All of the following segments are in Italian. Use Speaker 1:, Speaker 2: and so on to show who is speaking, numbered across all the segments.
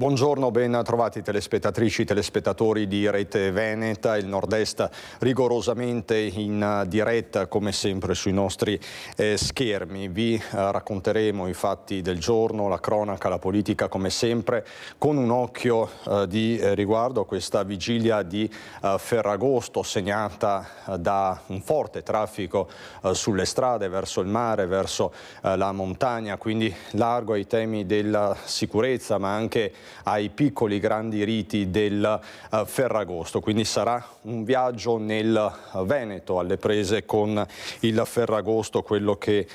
Speaker 1: Buongiorno, ben trovati telespettatrici e telespettatori di Rete Veneta, il Nord-Est rigorosamente in diretta come sempre sui nostri schermi. Vi racconteremo i fatti del giorno, la cronaca, la politica come sempre, con un occhio di riguardo a questa vigilia di Ferragosto segnata da un forte traffico sulle strade verso il mare, verso la montagna, quindi largo ai temi della sicurezza ma anche ai piccoli grandi riti del Ferragosto. Quindi sarà un viaggio nel Veneto alle prese con il Ferragosto, quello che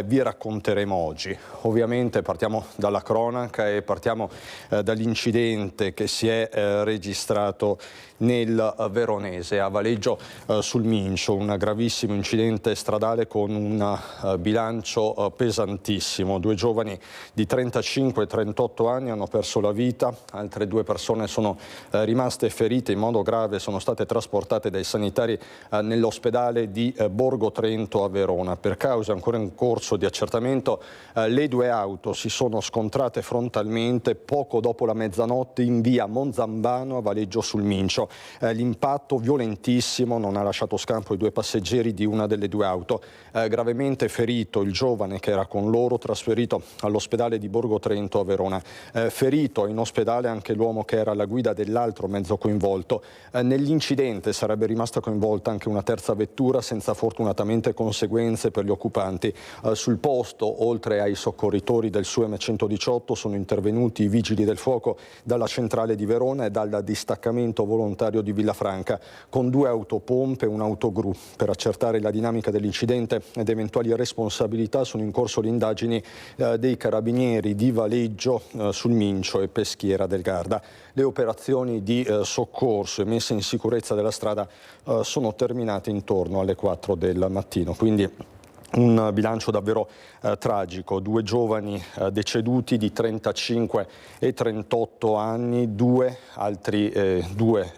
Speaker 1: vi racconteremo oggi. Ovviamente partiamo dalla cronaca e partiamo dall'incidente che si è registrato nel Veronese, a Valeggio sul Mincio, un gravissimo incidente stradale con un bilancio pesantissimo. Due giovani di 35 e 38 anni hanno perso la vita, altre due persone sono rimaste ferite in modo grave, sono state trasportate dai sanitari nell'ospedale di Borgo Trento a Verona. Per cause ancora in corso di accertamento, le due auto si sono scontrate frontalmente poco dopo la mezzanotte in via Monzambano a Valeggio sul Mincio. L'impatto violentissimo non ha lasciato scampo i due passeggeri di una delle due auto. Gravemente ferito il giovane che era con loro, trasferito all'ospedale di Borgo Trento a Verona. Ferito in ospedale anche l'uomo che era alla guida dell'altro mezzo coinvolto. Nell'incidente sarebbe rimasta coinvolta anche una terza vettura senza fortunatamente conseguenze per gli occupanti. Sul posto, oltre ai soccorritori del SUEM 118, sono intervenuti i vigili del fuoco dalla centrale di Verona e dal distaccamento volontario di Villafranca con due autopompe e un autogru. Per accertare la dinamica dell'incidente ed eventuali responsabilità sono in corso le indagini dei carabinieri di Valeggio sul Mincio e Peschiera del Garda. Le operazioni di soccorso e messa in sicurezza della strada sono terminate intorno alle 4 del mattino. Quindi un bilancio davvero tragico, due giovani deceduti di 35 e 38 anni, due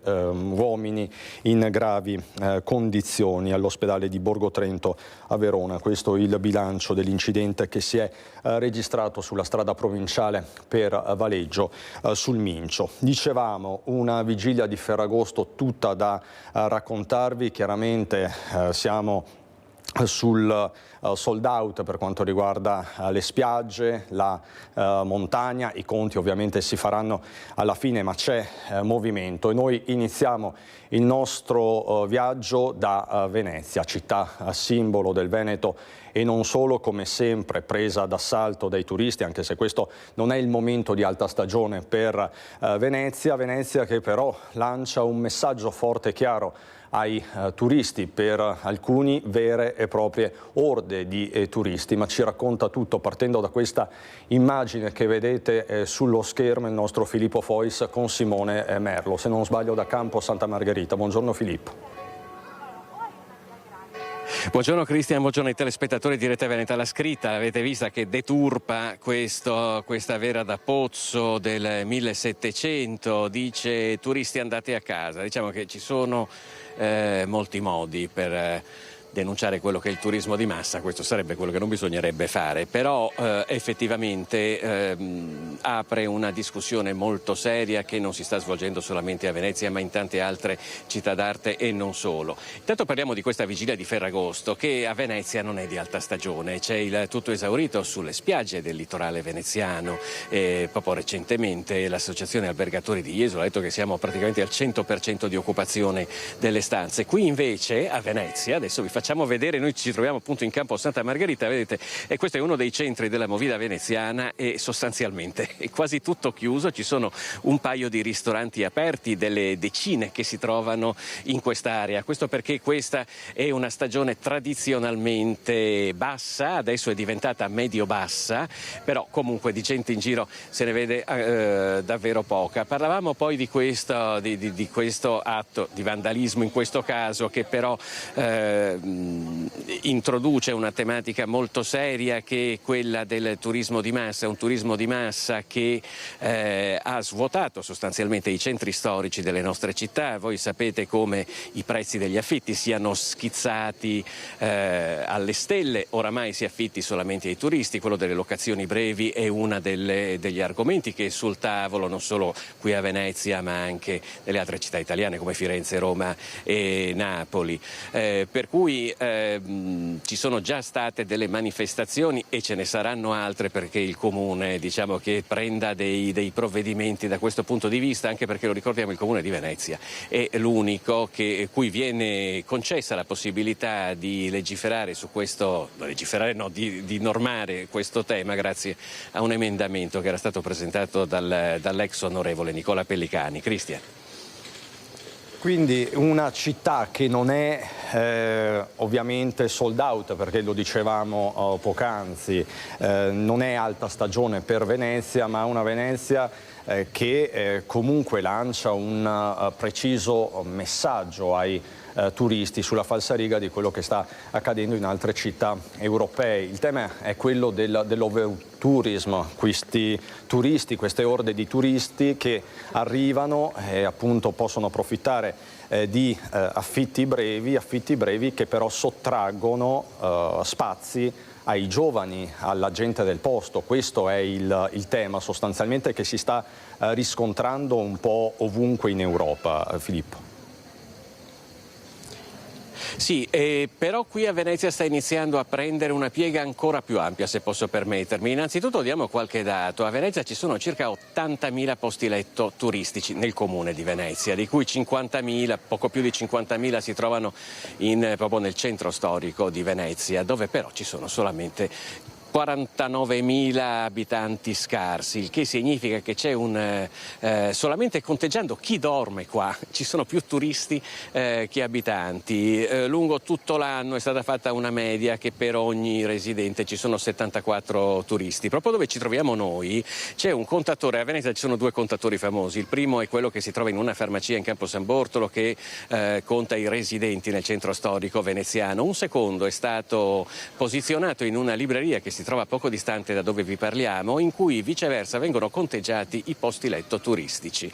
Speaker 1: uomini in gravi condizioni all'ospedale di Borgo Trento a Verona. Questo è il bilancio dell'incidente che si è registrato sulla strada provinciale per Valeggio sul Mincio. Dicevamo, una vigilia di Ferragosto tutta da raccontarvi, chiaramente siamo sul sold out per quanto riguarda le spiagge, la montagna. I conti ovviamente si faranno alla fine, ma c'è movimento e noi iniziamo il nostro viaggio da Venezia, città simbolo del Veneto e non solo, come sempre presa d'assalto dai turisti, anche se questo non è il momento di alta stagione per Venezia che però lancia un messaggio forte e chiaro ai turisti, per alcuni vere e proprie orde di turisti, ma ci racconta tutto partendo da questa immagine che vedete sullo schermo, il nostro Filippo Fois con Simone Merlo, se non sbaglio da Campo Santa Margherita. Buongiorno Filippo.
Speaker 2: Buongiorno Cristian, buongiorno ai telespettatori di Rete Veneta. La scritta l'avete vista che deturpa questa vera da pozzo del 1700, dice turisti andate a casa. Diciamo che ci sono molti modi per denunciare quello che è il turismo di massa, questo sarebbe quello che non bisognerebbe fare, però effettivamente apre una discussione molto seria che non si sta svolgendo solamente a Venezia ma in tante altre città d'arte e non solo. Intanto parliamo di questa vigilia di Ferragosto che a Venezia non è di alta stagione, c'è il tutto esaurito sulle spiagge del litorale veneziano. Proprio recentemente l'associazione albergatori di Jesolo ha detto che siamo praticamente al 100% di occupazione delle stanze. Qui invece a Venezia, adesso vi facciamo vedere, noi ci troviamo appunto in Campo Santa Margherita, vedete, e questo è uno dei centri della movida veneziana e sostanzialmente è quasi tutto chiuso, ci sono un paio di ristoranti aperti, delle decine che si trovano in quest'area, questo perché questa è una stagione tradizionalmente bassa, adesso è diventata medio-bassa, però comunque di gente in giro se ne vede davvero poca. Parlavamo poi di questo atto di vandalismo in questo caso che però introduce una tematica molto seria che è quella del turismo di massa, un turismo di massa che ha svuotato sostanzialmente i centri storici delle nostre città. Voi sapete come i prezzi degli affitti siano schizzati alle stelle, oramai si affitti solamente ai turisti, quello delle locazioni brevi è uno degli argomenti che è sul tavolo non solo qui a Venezia ma anche nelle altre città italiane come Firenze, Roma e Napoli, per cui ci sono già state delle manifestazioni e ce ne saranno altre perché il Comune che prenda dei provvedimenti da questo punto di vista, anche perché lo ricordiamo il Comune di Venezia è l'unico cui viene concessa la possibilità di legiferare su questo, di normare questo tema grazie a un emendamento che era stato presentato dall'ex onorevole Nicola Pellicani. Cristian.
Speaker 1: Quindi una città che non è ovviamente sold out, perché lo dicevamo poc'anzi, non è alta stagione per Venezia, ma una Venezia che comunque lancia un preciso messaggio ai turisti sulla falsariga di quello che sta accadendo in altre città europee. Il tema è quello dell'overtourism, questi turisti, queste orde di turisti che arrivano e appunto possono approfittare di affitti brevi che però sottraggono spazi ai giovani, alla gente del posto. Questo è il tema sostanzialmente che si sta riscontrando un po' ovunque in Europa, Filippo.
Speaker 2: Sì, però qui a Venezia sta iniziando a prendere una piega ancora più ampia, se posso permettermi. Innanzitutto diamo qualche dato. A Venezia ci sono circa 80.000 posti letto turistici nel comune di Venezia, di cui 50.000, poco più di 50.000 si trovano proprio nel centro storico di Venezia, dove però ci sono solamente 49.000 abitanti scarsi, il che significa che c'è solamente conteggiando chi dorme qua, ci sono più turisti che abitanti. Lungo tutto l'anno è stata fatta una media che per ogni residente ci sono 74 turisti. Proprio dove ci troviamo noi c'è un contatore, a Venezia ci sono due contatori famosi, il primo è quello che si trova in una farmacia in Campo San Bortolo che conta i residenti nel centro storico veneziano, un secondo è stato posizionato in una libreria che si trova poco distante da dove vi parliamo, in cui viceversa vengono conteggiati i posti letto turistici.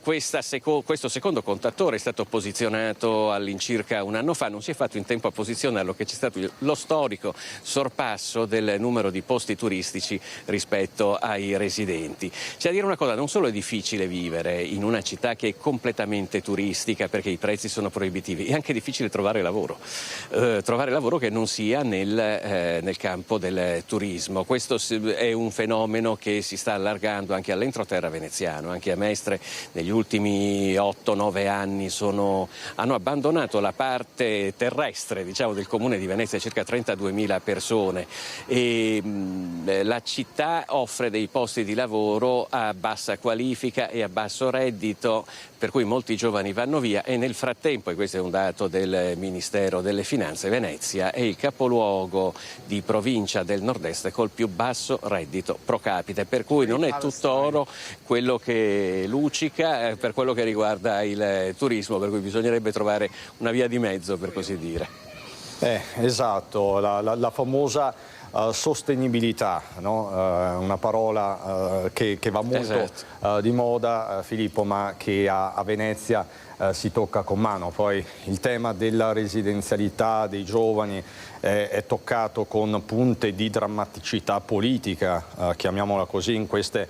Speaker 2: Questo secondo contatore è stato posizionato all'incirca un anno fa, non si è fatto in tempo a posizionarlo, che c'è stato lo storico sorpasso del numero di posti turistici rispetto ai residenti. C'è da dire una cosa, non solo è difficile vivere in una città che è completamente turistica perché i prezzi sono proibitivi, è anche difficile trovare lavoro che non sia nel campo del turismo. Questo è un fenomeno che si sta allargando anche all'entroterra veneziano, anche a Mestre negli ultimi 8-9 anni hanno abbandonato la parte terrestre del comune di Venezia, circa 32.000 persone, e la città offre dei posti di lavoro a bassa qualifica e a basso reddito, per cui molti giovani vanno via e nel frattempo, e questo è un dato del Ministero delle Finanze, Venezia è il capoluogo di provincia del nord-est col più basso reddito pro capite, per cui non è tutto oro quello che luccica per quello che riguarda il turismo, per cui bisognerebbe trovare una via di mezzo, per così dire.
Speaker 1: Esatto, la famosa sostenibilità, no? Una parola che va molto di moda, Filippo, ma che a Venezia si tocca con mano. Poi il tema della residenzialità dei giovani è toccato con punte di drammaticità politica, chiamiamola così, in queste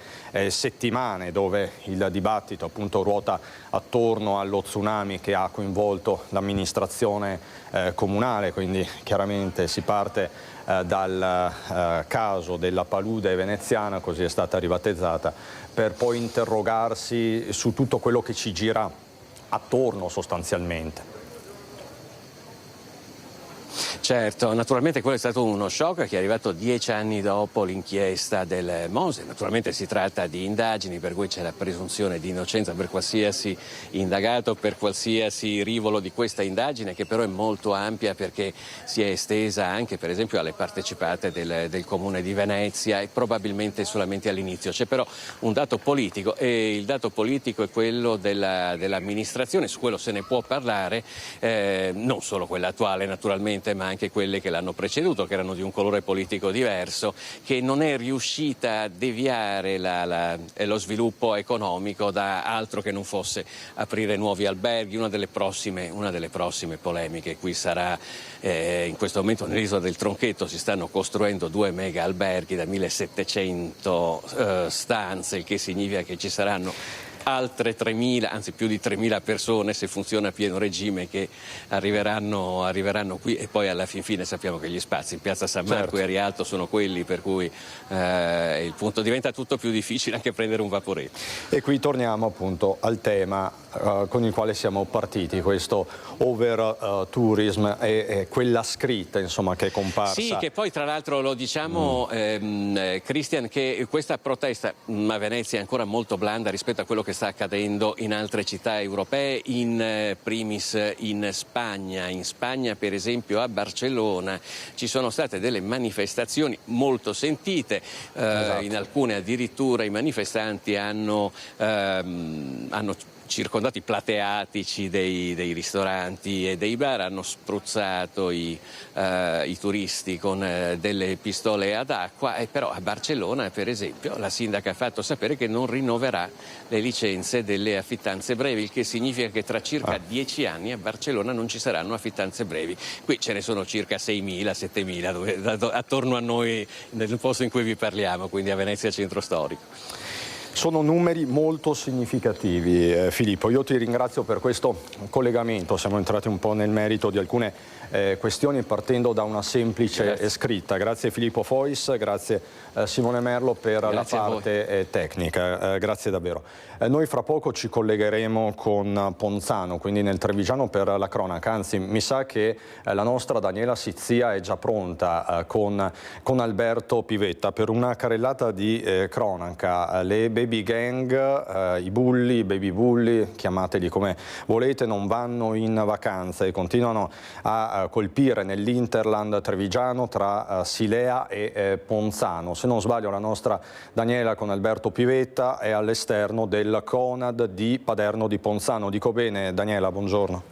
Speaker 1: settimane, dove il dibattito appunto ruota attorno allo tsunami che ha coinvolto l'amministrazione comunale, quindi chiaramente si parte dal caso della palude veneziana, così è stata ribattezzata, per poi interrogarsi su tutto quello che ci gira attorno sostanzialmente.
Speaker 2: Certo, naturalmente quello è stato uno shock che è arrivato 10 anni dopo l'inchiesta del Mose. Naturalmente si tratta di indagini per cui c'è la presunzione di innocenza per qualsiasi indagato, per qualsiasi rivolo di questa indagine, che però è molto ampia perché si è estesa anche per esempio alle partecipate del Comune di Venezia e probabilmente all'inizio. C'è però un dato politico e il dato politico è quello dell'amministrazione, su quello se ne può parlare, non solo quella attuale naturalmente, ma anche quelle che l'hanno preceduto, che erano di un colore politico diverso, che non è riuscita a deviare lo sviluppo economico da altro che non fosse aprire nuovi alberghi. Una delle prossime polemiche qui sarà, in questo momento nell'isola del Tronchetto si stanno costruendo 2 mega alberghi da 1700 stanze, il che significa che ci saranno altre 3.000, anzi più di 3.000 persone, se funziona a pieno regime, che arriveranno qui, e poi alla fin fine sappiamo che gli spazi in Piazza San Marco e a Rialto sono quelli per cui il punto diventa tutto più difficile, anche prendere un vaporetto.
Speaker 1: E qui torniamo appunto al tema con il quale siamo partiti, questo over tourism e quella scritta insomma che è comparsa.
Speaker 2: Sì, che poi tra l'altro lo diciamo Christian, che questa protesta a Venezia è ancora molto blanda rispetto a quello che sta accadendo in altre città europee, in primis in Spagna. In Spagna per esempio a Barcellona ci sono state delle manifestazioni molto sentite, esatto. In alcune addirittura i manifestanti hanno circondato i plateatici dei ristoranti e dei bar, hanno spruzzato i turisti con delle pistole ad acqua, e però a Barcellona per esempio la sindaca ha fatto sapere che non rinnoverà le licenze delle affittanze brevi, il che significa che tra circa 10 anni a Barcellona non ci saranno affittanze brevi. Qui ce ne sono circa 6.000, 7.000 attorno a noi nel posto in cui vi parliamo, quindi a Venezia centro storico.
Speaker 1: Sono numeri molto significativi, Filippo. Io ti ringrazio per questo collegamento. Siamo entrati un po' nel merito di alcune questioni partendo da una semplice scritta. Grazie Filippo Fois, grazie Simone Merlo per la parte tecnica. Grazie davvero. Noi fra poco ci collegheremo con Ponzano, quindi nel Trevigiano, per la cronaca. Anzi, mi sa che la nostra Daniela Sizzia è già pronta con Alberto Pivetta per una carrellata di cronaca. Le baby gang, i bulli, i baby bulli, chiamateli come volete, non vanno in vacanza e continuano a colpire nell'Interland trevigiano tra Silea e Ponzano. Se non sbaglio la nostra Daniela con Alberto Pivetta è all'esterno del Conad di Paderno di Ponzano. Dico bene Daniela, buongiorno.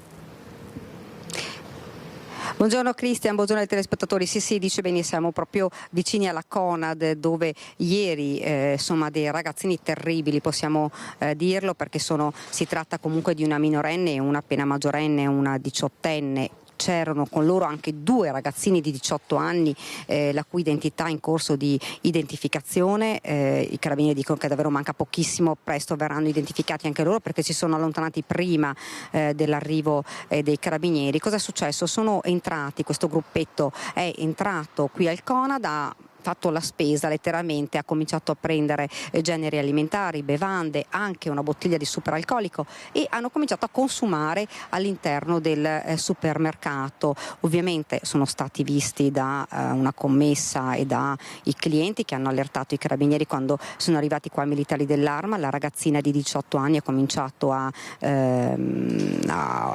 Speaker 3: Buongiorno Cristian, buongiorno ai telespettatori. Sì, dice bene, siamo proprio vicini alla Conad, dove ieri insomma dei ragazzini terribili, possiamo dirlo, perché si tratta comunque di una minorenne e una appena maggiorenne, una diciottenne. C'erano con loro anche 2 ragazzini di 18 anni la cui identità è in corso di identificazione. I carabinieri dicono che davvero manca pochissimo, presto verranno identificati anche loro perché si sono allontanati prima dell'arrivo dei carabinieri. Cosa è successo? Questo gruppetto è entrato qui al Conad, ha fatto la spesa letteralmente, ha cominciato a prendere generi alimentari, bevande, anche una bottiglia di superalcolico, e hanno cominciato a consumare all'interno del supermercato. Ovviamente sono stati visti da una commessa e dai clienti, che hanno allertato i carabinieri. Quando sono arrivati qua i militari dell'Arma, la ragazzina di 18 anni ha cominciato a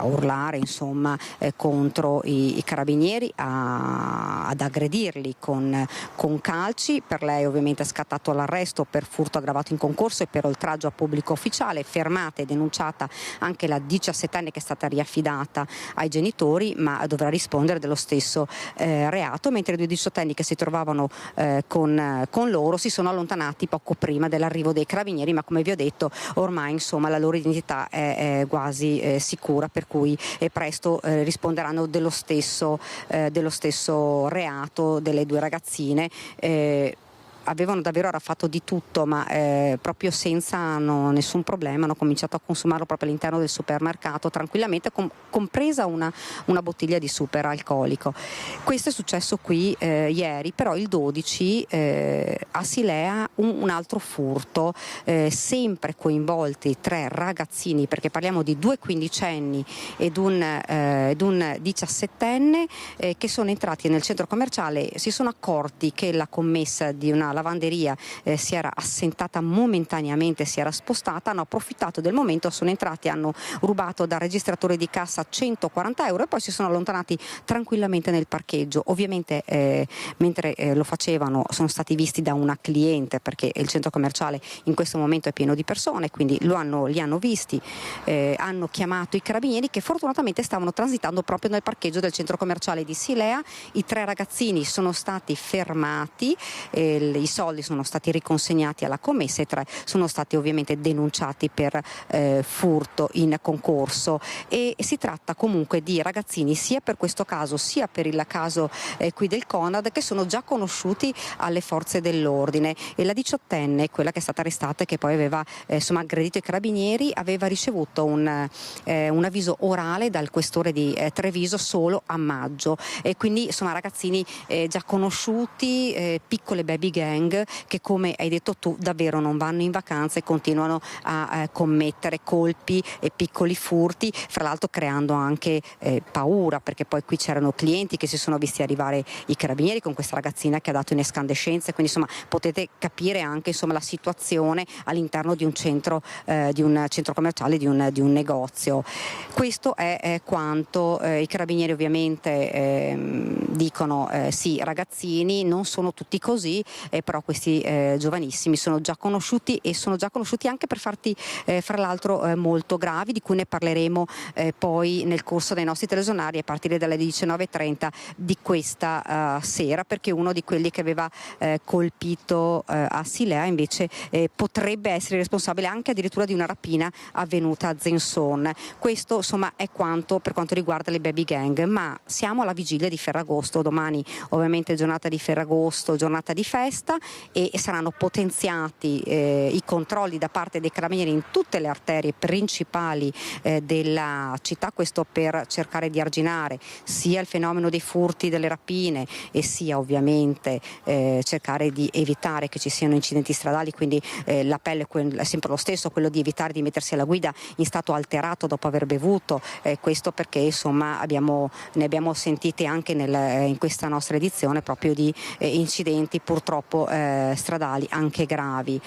Speaker 3: urlare insomma contro i carabinieri, ad aggredirli con calci. Per lei ovviamente è scattato l'arresto per furto aggravato in concorso e per oltraggio a pubblico ufficiale. Fermata e denunciata anche la 17enne, che è stata riaffidata ai genitori, ma dovrà rispondere dello stesso reato, mentre i 2 diciottenni che si trovavano con loro si sono allontanati poco prima dell'arrivo dei carabinieri, ma come vi ho detto ormai insomma la loro identità è quasi sicura, per cui presto risponderanno dello stesso reato delle 2 ragazzine. avevano davvero fatto di tutto, ma proprio senza nessun problema hanno cominciato a consumarlo proprio all'interno del supermercato tranquillamente, compresa una bottiglia di super alcolico. Questo è successo qui ieri, però il 12 a Silea un altro furto, sempre coinvolti 3 ragazzini, perché parliamo di 2 quindicenni ed un 17enne che sono entrati nel centro commerciale, si sono accorti che la commessa di una lavanderia si era assentata momentaneamente, si era spostata, hanno approfittato del momento, sono entrati, hanno rubato dal registratore di cassa 140 euro e poi si sono allontanati tranquillamente nel parcheggio. Ovviamente mentre lo facevano sono stati visti da una cliente, perché il centro commerciale in questo momento è pieno di persone, quindi li hanno visti, hanno chiamato i carabinieri che fortunatamente stavano transitando proprio nel parcheggio del centro commerciale di Silea. I 3 ragazzini sono stati fermati, i soldi sono stati riconsegnati alla commessa e 3 sono stati ovviamente denunciati per furto in concorso, e si tratta comunque di ragazzini sia per questo caso sia per il caso qui del Conad che sono già conosciuti alle forze dell'ordine, e la 18enne, quella che è stata arrestata e che poi aveva aggredito i carabinieri, aveva ricevuto un avviso orale dal questore di Treviso solo a maggio, e quindi insomma ragazzini già conosciuti, piccole baby gang che, come hai detto tu, davvero non vanno in vacanza e continuano a commettere colpi e piccoli furti, fra l'altro creando anche paura, perché poi qui c'erano clienti che si sono visti arrivare i carabinieri con questa ragazzina che ha dato in escandescenze, quindi insomma potete capire anche insomma la situazione all'interno di un centro commerciale, di un negozio. Questo è quanto i carabinieri ovviamente dicono. Sì, ragazzini, non sono tutti così, però questi giovanissimi sono già conosciuti, e sono già conosciuti anche per fatti fra l'altro molto gravi, di cui ne parleremo poi nel corso dei nostri telegiornali a partire dalle 19:30 di questa sera, perché uno di quelli che aveva colpito a Silea invece potrebbe essere responsabile anche addirittura di una rapina avvenuta a Zenzon. Questo insomma è quanto per quanto riguarda le baby gang, ma siamo alla vigilia di Ferragosto, domani ovviamente giornata di Ferragosto, giornata di festa, e saranno potenziati i controlli da parte dei carabinieri in tutte le arterie principali della città, questo per cercare di arginare sia il fenomeno dei furti, delle rapine, e sia ovviamente cercare di evitare che ci siano incidenti stradali, quindi l'appello è sempre lo stesso, quello di evitare di mettersi alla guida in stato alterato dopo aver bevuto, questo perché insomma ne abbiamo sentite anche in questa nostra edizione proprio di incidenti purtroppo stradali anche gravi.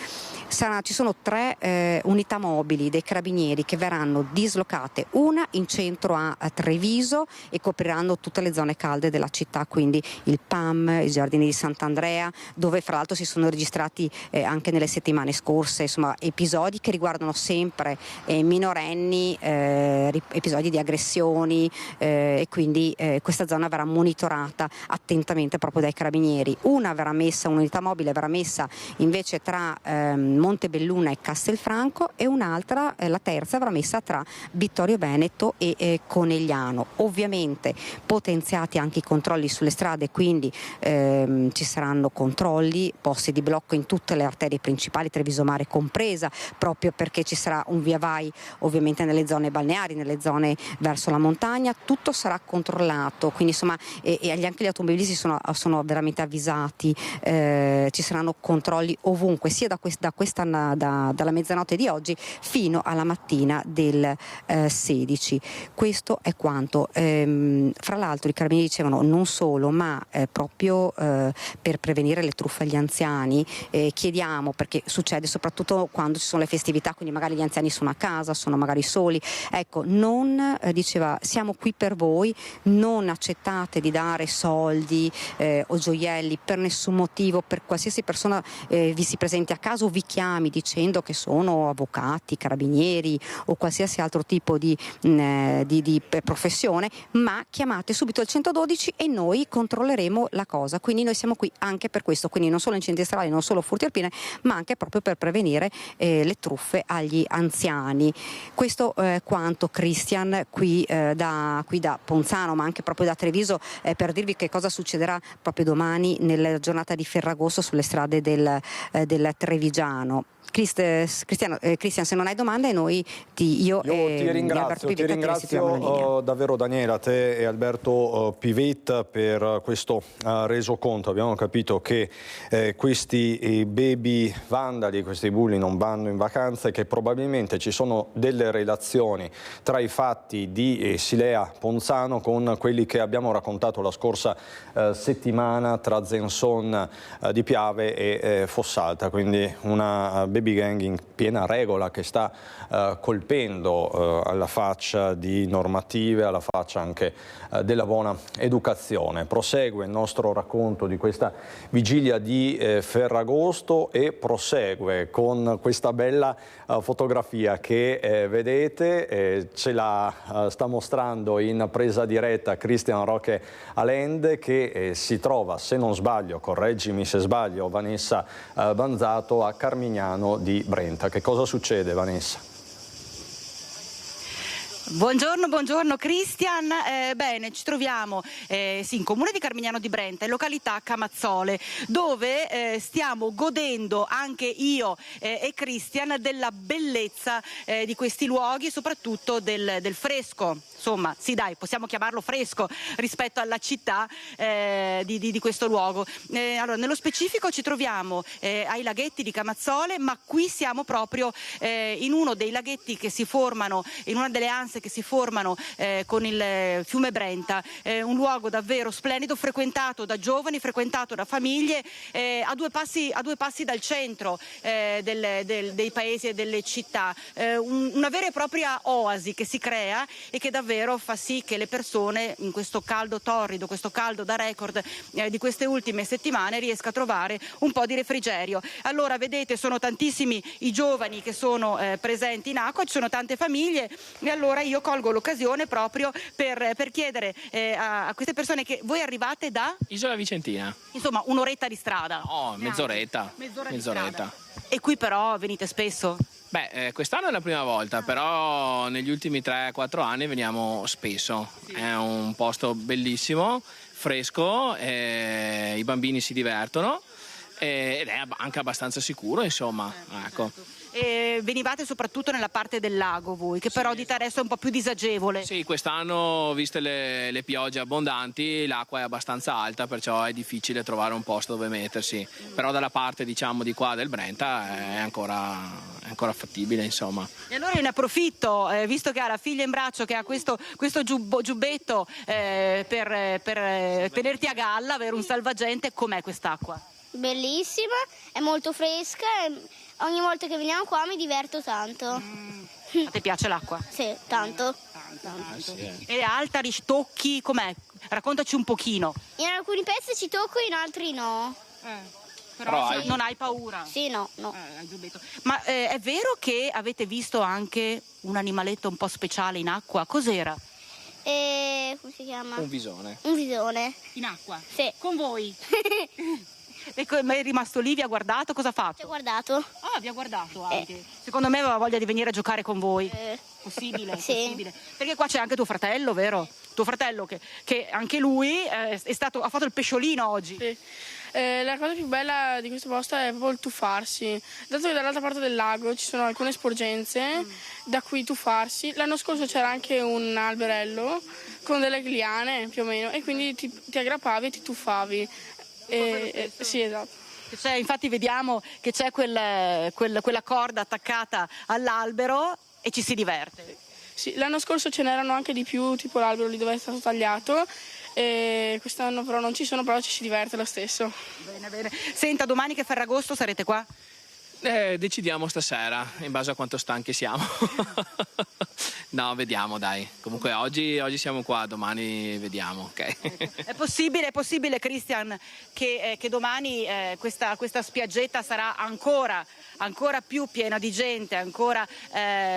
Speaker 3: Ci sono 3 unità mobili dei carabinieri che verranno dislocate, una in centro a Treviso, e copriranno tutte le zone calde della città, quindi il PAM, i giardini di Sant'Andrea, dove fra l'altro si sono registrati anche nelle settimane scorse insomma episodi che riguardano sempre minorenni, episodi di aggressioni, e quindi questa zona verrà monitorata attentamente proprio dai carabinieri. Un'unità mobile verrà messa invece tra Montebelluna e Castelfranco, e un'altra, la terza, verrà messa tra Vittorio Veneto e Conegliano. Ovviamente potenziati anche i controlli sulle strade, quindi ci saranno controlli, posti di blocco in tutte le arterie principali, Treviso Mare compresa, proprio perché ci sarà un via vai ovviamente nelle zone balneari, nelle zone verso la montagna, tutto sarà controllato, quindi insomma anche gli automobilisti sono veramente avvisati, ci saranno controlli ovunque, sia dalla mezzanotte di oggi fino alla mattina del 16. Questo è quanto. Fra l'altro i carabinieri dicevano non solo, ma proprio per prevenire le truffe agli anziani, chiediamo, perché succede soprattutto quando ci sono le festività, quindi magari gli anziani sono a casa, sono magari soli, ecco, diceva siamo qui per voi, non accettate di dare soldi o gioielli per nessun motivo, per qualsiasi persona vi si presenti a casa o vi chiami dicendo che sono avvocati, carabinieri o qualsiasi altro tipo di professione, ma chiamate subito il 112 e noi controlleremo la cosa. Quindi noi siamo qui anche per questo, quindi non solo incendi stradali, non solo furti alpine, ma anche proprio per prevenire le truffe agli anziani. Questo quanto, Christian, qui da Ponzano, ma anche proprio da Treviso, per dirvi che cosa succederà proprio domani nella giornata di Ferragosto. Ferragosto sulle strade del Trevigiano. Cristian, se non hai domande io
Speaker 1: Io ti
Speaker 3: Alberto Pivetta
Speaker 1: ringrazio davvero Daniela, te e Alberto Pivetta per questo resoconto. Abbiamo capito che questi baby vandali, questi bulli non vanno in vacanza e che probabilmente ci sono delle relazioni tra i fatti di Silea Ponzano con quelli che abbiamo raccontato la scorsa settimana tra Zenson di Piave e Fossalta, quindi una baby gang in piena regola che sta colpendo alla faccia di normative, alla faccia anche della buona educazione. Prosegue il nostro racconto di questa vigilia di Ferragosto e prosegue con questa bella fotografia che vedete, ce la sta mostrando in presa diretta Cristian Roque Alende, che si trova, se non sbaglio, correggimi se sbaglio Vanessa Banzato, a Carmignano di Brenta. Che cosa succede, Vanessa?
Speaker 4: Buongiorno Cristian, bene, ci troviamo in comune di Carmignano di Brenta, in località Camazzole, dove stiamo godendo anche io e Cristian della bellezza di questi luoghi e soprattutto del fresco. Insomma, sì dai, possiamo chiamarlo fresco rispetto alla città di questo luogo. Allora, nello specifico ci troviamo ai laghetti di Camazzole, ma qui siamo proprio in uno dei laghetti che si formano, in una delle anse che si formano con il fiume Brenta, un luogo davvero splendido, frequentato da giovani, frequentato da famiglie, a due passi dal centro dei paesi e delle città, una vera e propria oasi che si crea e che davvero fa sì che le persone in questo caldo torrido, questo caldo da record di queste ultime settimane, riesca a trovare un po' di refrigerio. Allora vedete, sono tantissimi i giovani che sono presenti in acqua, ci sono tante famiglie e allora io colgo l'occasione proprio per chiedere a queste persone che voi arrivate da
Speaker 5: Isola Vicentina.
Speaker 4: Insomma, un'oretta di strada.
Speaker 5: Oh, mezz'oretta.
Speaker 4: Mezz'oretta. E qui però venite spesso?
Speaker 5: Beh, quest'anno è la prima volta, però negli ultimi 3-4 anni veniamo spesso. Sì. È un posto bellissimo, fresco, i bambini si divertono ed è anche abbastanza sicuro, insomma. Ecco.
Speaker 4: E venivate soprattutto nella parte del lago voi, che però dite adesso è un po' più disagevole.
Speaker 5: Sì, quest'anno, viste le piogge abbondanti, l'acqua è abbastanza alta, perciò è difficile trovare un posto dove mettersi. Però dalla parte, diciamo, di qua del Brenta è ancora fattibile, insomma. E
Speaker 4: allora io ne approfitto, visto che ha la figlia in braccio, che ha questo giubbetto per tenerti a galla, avere un salvagente. Com'è quest'acqua?
Speaker 6: Bellissima, è molto fresca e ogni volta che veniamo qua mi diverto tanto.
Speaker 4: A te piace l'acqua?
Speaker 6: Sì, tanto.
Speaker 5: Sì.
Speaker 4: E alta, tocchi, com'è? Raccontaci un pochino.
Speaker 6: In alcuni pezzi ci tocco, in altri no.
Speaker 4: Però non hai paura?
Speaker 6: Sì, no.
Speaker 4: Ma è vero che avete visto anche un animaletto un po' speciale in acqua? Cos'era?
Speaker 6: Come si chiama?
Speaker 5: Un visone.
Speaker 6: Un visone.
Speaker 4: In acqua?
Speaker 6: Sì.
Speaker 4: Con voi? E è rimasto lì, vi ha guardato, cosa ha fatto?
Speaker 6: Ci ho guardato.
Speaker 4: Ah, vi ha guardato anche. Secondo me aveva voglia di venire a giocare con voi. Possibile?
Speaker 6: Sì.
Speaker 4: Possibile. Perché qua c'è anche tuo fratello, vero? Tuo fratello che anche lui ha fatto il pesciolino oggi.
Speaker 7: Sì. La cosa più bella di questo posto è proprio il tuffarsi. Dato che dall'altra parte del lago ci sono alcune sporgenze da cui tuffarsi. L'anno scorso c'era anche un alberello con delle liane più o meno e quindi ti aggrappavi e ti tuffavi. Sì, esatto.
Speaker 4: Infatti vediamo che c'è quella corda attaccata all'albero e ci si diverte.
Speaker 7: Sì, l'anno scorso ce n'erano anche di più, tipo l'albero lì dove è stato tagliato. Quest'anno però non ci sono, però ci si diverte lo stesso.
Speaker 4: Bene. Senta, domani che Ferragosto sarete qua?
Speaker 5: Decidiamo stasera, in base a quanto stanchi siamo. No, vediamo dai. Comunque oggi siamo qua, domani vediamo, ok?
Speaker 4: È possibile Cristian che domani questa spiaggetta sarà ancora più piena di gente, ancora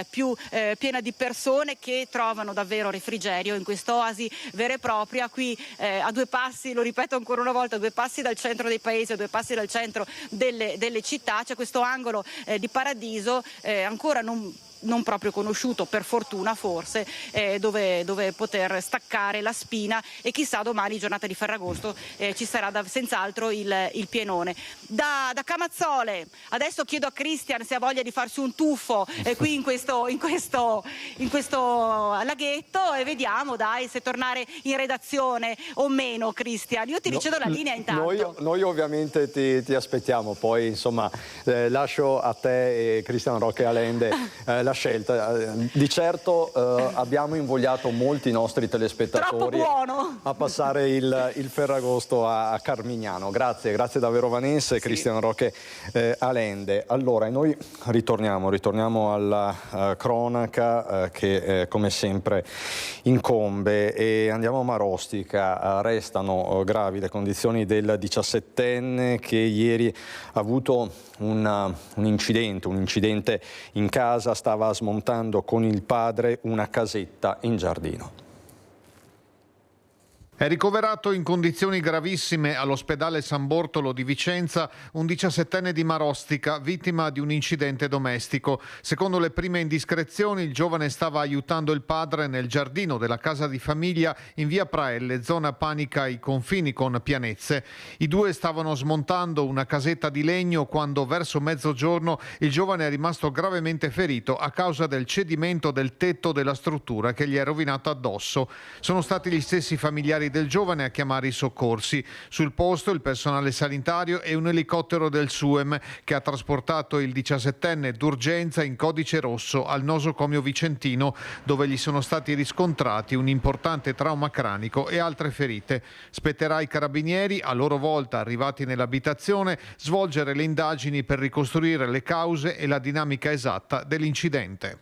Speaker 4: più piena di persone che trovano davvero refrigerio in quest'oasi vera e propria, qui a due passi, lo ripeto ancora una volta, a due passi dal centro dei paesi, a due passi dal centro delle città, c'è questo angolo di paradiso ancora non non proprio conosciuto, per fortuna forse, dove poter staccare la spina, e chissà domani, giornata di Ferragosto, ci sarà senz'altro il pienone. Da Camazzole adesso chiedo a Christian se ha voglia di farsi un tuffo qui in questo laghetto, e vediamo dai se tornare in redazione o meno. Christian, io ti ricevo la linea intanto.
Speaker 1: Noi ovviamente ti aspettiamo, poi insomma lascio a te e Cristian Roque Allende la scelta. Di certo abbiamo invogliato molti nostri telespettatori a passare il Ferragosto a Carmignano. Grazie davvero Vanessa e Cristian Roque Allende. Allora, noi ritorniamo alla cronaca che come sempre incombe, e andiamo a Marostica. Restano gravi le condizioni del 17enne che ieri ha avuto un incidente in casa. Stava smontando con il padre una casetta in giardino.
Speaker 8: È ricoverato in condizioni gravissime all'ospedale San Bortolo di Vicenza un 17enne di Marostica, vittima di un incidente domestico. Secondo le prime indiscrezioni, il giovane stava aiutando il padre nel giardino della casa di famiglia in via Praelle, zona Panica ai confini con Pianezze. I due stavano smontando una casetta di legno quando, verso mezzogiorno, il giovane è rimasto gravemente ferito a causa del cedimento del tetto della struttura che gli è rovinato addosso. Sono stati gli stessi familiari del giovane a chiamare i soccorsi. Sul posto il personale sanitario e un elicottero del SUEM che ha trasportato il 17enne d'urgenza in codice rosso al nosocomio vicentino, dove gli sono stati riscontrati un importante trauma cranico e altre ferite. Spetterà ai carabinieri, a loro volta arrivati nell'abitazione, svolgere le indagini per ricostruire le cause e la dinamica esatta dell'incidente.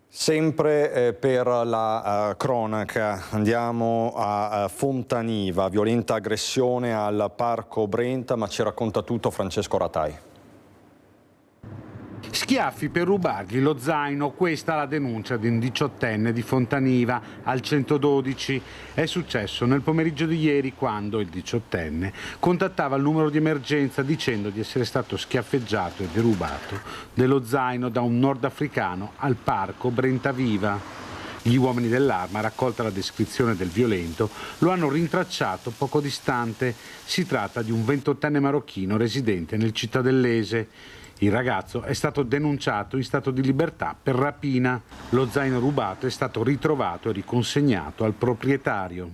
Speaker 1: Sempre per la cronaca andiamo a Fontaniva, violenta aggressione al Parco Brenta, ma ci racconta tutto Francesco Ratai.
Speaker 9: Schiaffi per rubargli lo zaino, questa è la denuncia di un 18enne di Fontaniva al 112. È successo nel pomeriggio di ieri, quando il 18enne contattava il numero di emergenza dicendo di essere stato schiaffeggiato e derubato dello zaino da un nordafricano al Parco Brentaviva. Gli uomini dell'Arma, raccolta la descrizione del violento, lo hanno rintracciato poco distante. Si tratta di un 28enne marocchino residente nel Cittadellese. Il ragazzo è stato denunciato in stato di libertà per rapina. Lo zaino rubato è stato ritrovato e riconsegnato al proprietario.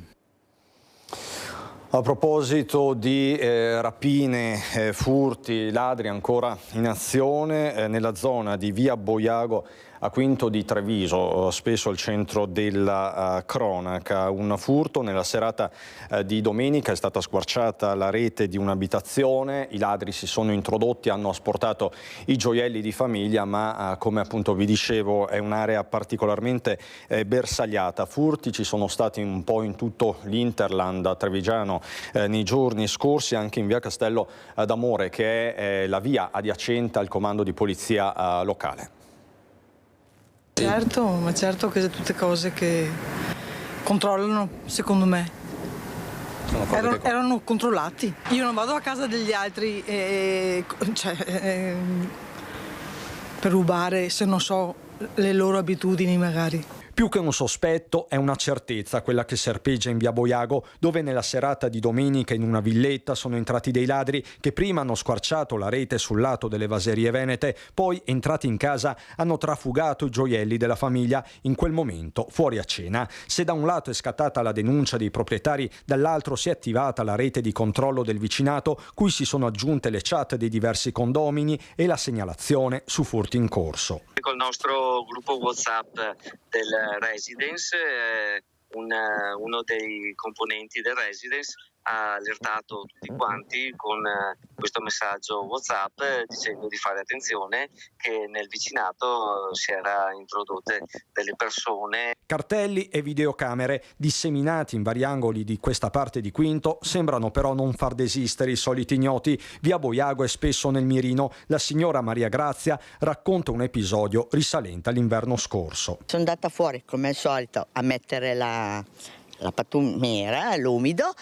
Speaker 1: A proposito di rapine, furti, ladri ancora in azione nella zona di via Boiago a Quinto di Treviso, spesso al centro della cronaca. Un furto nella serata di domenica, è stata squarciata la rete di un'abitazione, i ladri si sono introdotti, hanno asportato i gioielli di famiglia, ma come appunto vi dicevo è un'area particolarmente bersagliata. Furti ci sono stati un po' in tutto l'Interland trevigiano nei giorni scorsi, anche in via Castello d'Amore, che è la via adiacente al comando di polizia locale.
Speaker 10: Certo, ma certo che sono tutte cose che controllano, secondo me. Erano controllati. Io non vado a casa degli altri per rubare se non so le loro abitudini magari.
Speaker 1: Più che un sospetto è una certezza quella che serpeggia in via Boiago, dove nella serata di domenica in una villetta sono entrati dei ladri che prima hanno squarciato la rete sul lato delle vaserie venete, poi entrati in casa hanno trafugato i gioielli della famiglia, in quel momento fuori a cena. Se da un lato è scattata la denuncia dei proprietari, dall'altro si è attivata la rete di controllo del vicinato, cui si sono aggiunte le chat dei diversi condomini e la segnalazione su furti in corso.
Speaker 11: Col nostro gruppo WhatsApp del Residence, uno dei componenti del Residence ha allertato tutti quanti con questo messaggio WhatsApp dicendo di fare attenzione che nel vicinato si era introdotte delle persone.
Speaker 1: Cartelli e videocamere disseminati in vari angoli di questa parte di Quinto sembrano però non far desistere i soliti ignoti. Via Boiago è spesso nel mirino. La signora Maria Grazia racconta un episodio risalente all'inverno scorso.
Speaker 12: Sono andata fuori come al solito a mettere la la patumiera, l'umido,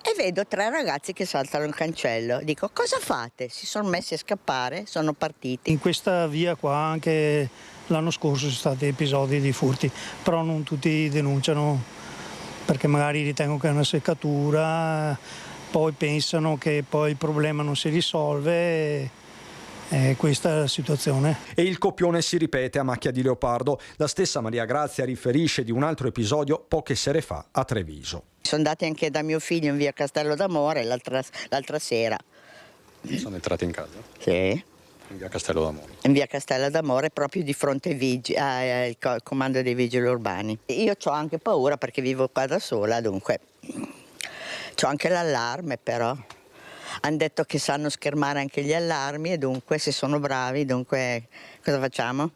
Speaker 12: e vedo 3 ragazzi che saltano il cancello. Dico, cosa fate? Si sono messi a scappare, sono partiti.
Speaker 13: In questa via qua anche l'anno scorso sono stati episodi di furti, però non tutti denunciano perché magari ritengono che è una seccatura, poi pensano che poi il problema non si risolve. Questa è la situazione.
Speaker 1: E il copione si ripete a macchia di leopardo. La stessa Maria Grazia riferisce di un altro episodio poche sere fa a Treviso.
Speaker 12: Sono andati anche da mio figlio in via Castello d'Amore l'altra sera.
Speaker 1: Sono entrati in casa?
Speaker 12: Sì.
Speaker 1: In via Castello d'Amore?
Speaker 12: In via Castello d'Amore, proprio di fronte al comando dei vigili urbani. Io ho anche paura perché vivo qua da sola, dunque c'ho anche l'allarme, però. Hanno detto che sanno schermare anche gli allarmi e dunque se sono bravi, dunque cosa facciamo?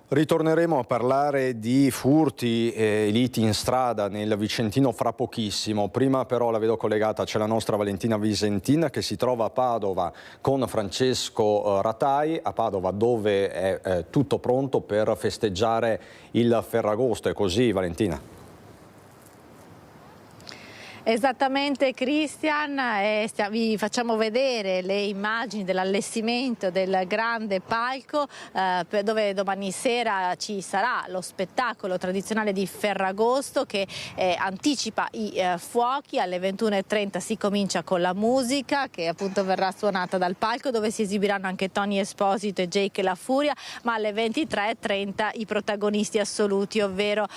Speaker 1: Ritorneremo a parlare di furti e liti in strada nel Vicentino fra pochissimo. Prima però la vedo collegata, c'è la nostra Valentina Visentin che si trova a Padova con Francesco Ratai, a Padova dove è tutto pronto per festeggiare il Ferragosto. È così, Valentina?
Speaker 14: Esattamente Christian, vi facciamo vedere le immagini dell'allestimento del grande palco dove domani sera ci sarà lo spettacolo tradizionale di Ferragosto che anticipa i fuochi. Alle 21:30 si comincia con la musica che appunto verrà suonata dal palco, dove si esibiranno anche Tony Esposito e Jake La Furia, ma alle 23:30 i protagonisti assoluti, ovvero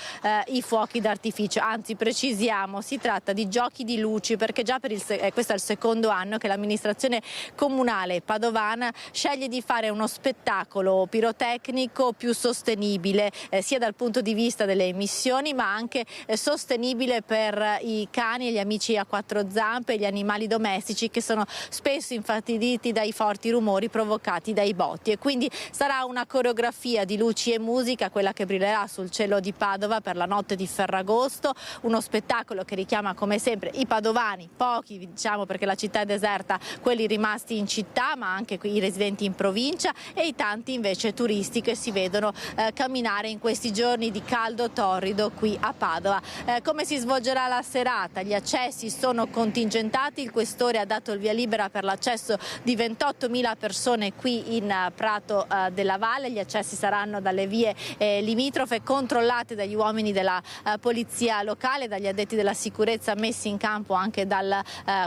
Speaker 14: i fuochi d'artificio. Anzi, precisiamo, si tratta di giochi di luci, perché già questo è il secondo anno che l'amministrazione comunale padovana sceglie di fare uno spettacolo pirotecnico più sostenibile sia dal punto di vista delle emissioni, ma anche sostenibile per i cani e gli amici a 4 zampe e gli animali domestici che sono spesso infastiditi dai forti rumori provocati dai botti. E quindi sarà una coreografia di luci e musica quella che brillerà sul cielo di Padova per la notte di Ferragosto, uno spettacolo che richiama come sempre i padovani, pochi diciamo perché la città è deserta, quelli rimasti in città, ma anche i residenti in provincia e i tanti invece turisti che si vedono camminare in questi giorni di caldo torrido qui a Padova. Come si svolgerà la serata? Gli accessi sono contingentati, il questore ha dato il via libera per l'accesso di 28.000 persone qui in Prato della Valle. Gli accessi saranno dalle vie limitrofe, controllate dagli uomini della polizia locale, dagli addetti della sicurezza messi in campo anche dal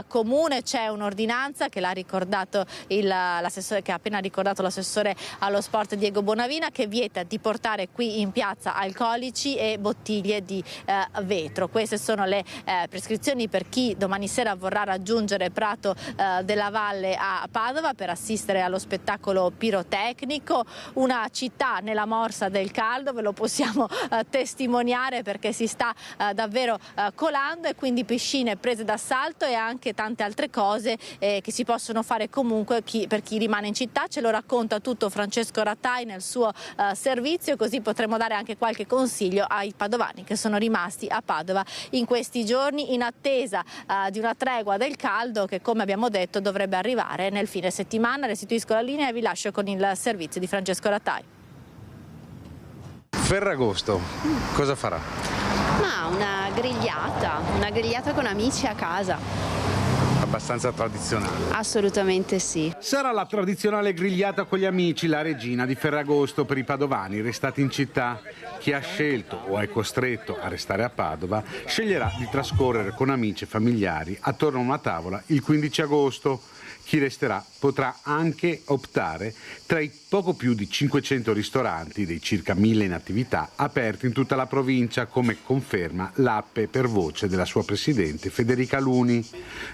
Speaker 14: comune. C'è un'ordinanza che l'ha ricordato l'assessore, che ha appena ricordato l'assessore allo sport Diego Bonavina, che vieta di portare qui in piazza alcolici e bottiglie di vetro. Queste sono le prescrizioni per chi domani sera vorrà raggiungere Prato della Valle a Padova per assistere allo spettacolo pirotecnico. Una città nella morsa del caldo, ve lo possiamo testimoniare perché si sta davvero colando, e quindi piscine prese d'assalto e anche tante altre cose che si possono fare comunque per chi rimane in città. Ce lo racconta tutto Francesco Ratai nel suo servizio, così potremo dare anche qualche consiglio ai padovani che sono rimasti a Padova in questi giorni in attesa di una tregua del caldo che, come abbiamo detto, dovrebbe arrivare nel fine settimana. Restituisco la linea e vi lascio con il servizio di Francesco Ratai.
Speaker 9: Ferragosto, cosa farà?
Speaker 15: Ma una grigliata con amici a casa.
Speaker 9: Abbastanza tradizionale.
Speaker 15: Assolutamente sì.
Speaker 9: Sarà la tradizionale grigliata con gli amici, la regina di Ferragosto per i padovani restati in città. Chi ha scelto o è costretto a restare a Padova sceglierà di trascorrere con amici e familiari attorno a una tavola il 15 agosto. Chi resterà potrà anche optare tra i poco più di 500 ristoranti dei circa 1000 in attività aperti in tutta la provincia, come conferma l'app per voce della sua presidente Federica Luni.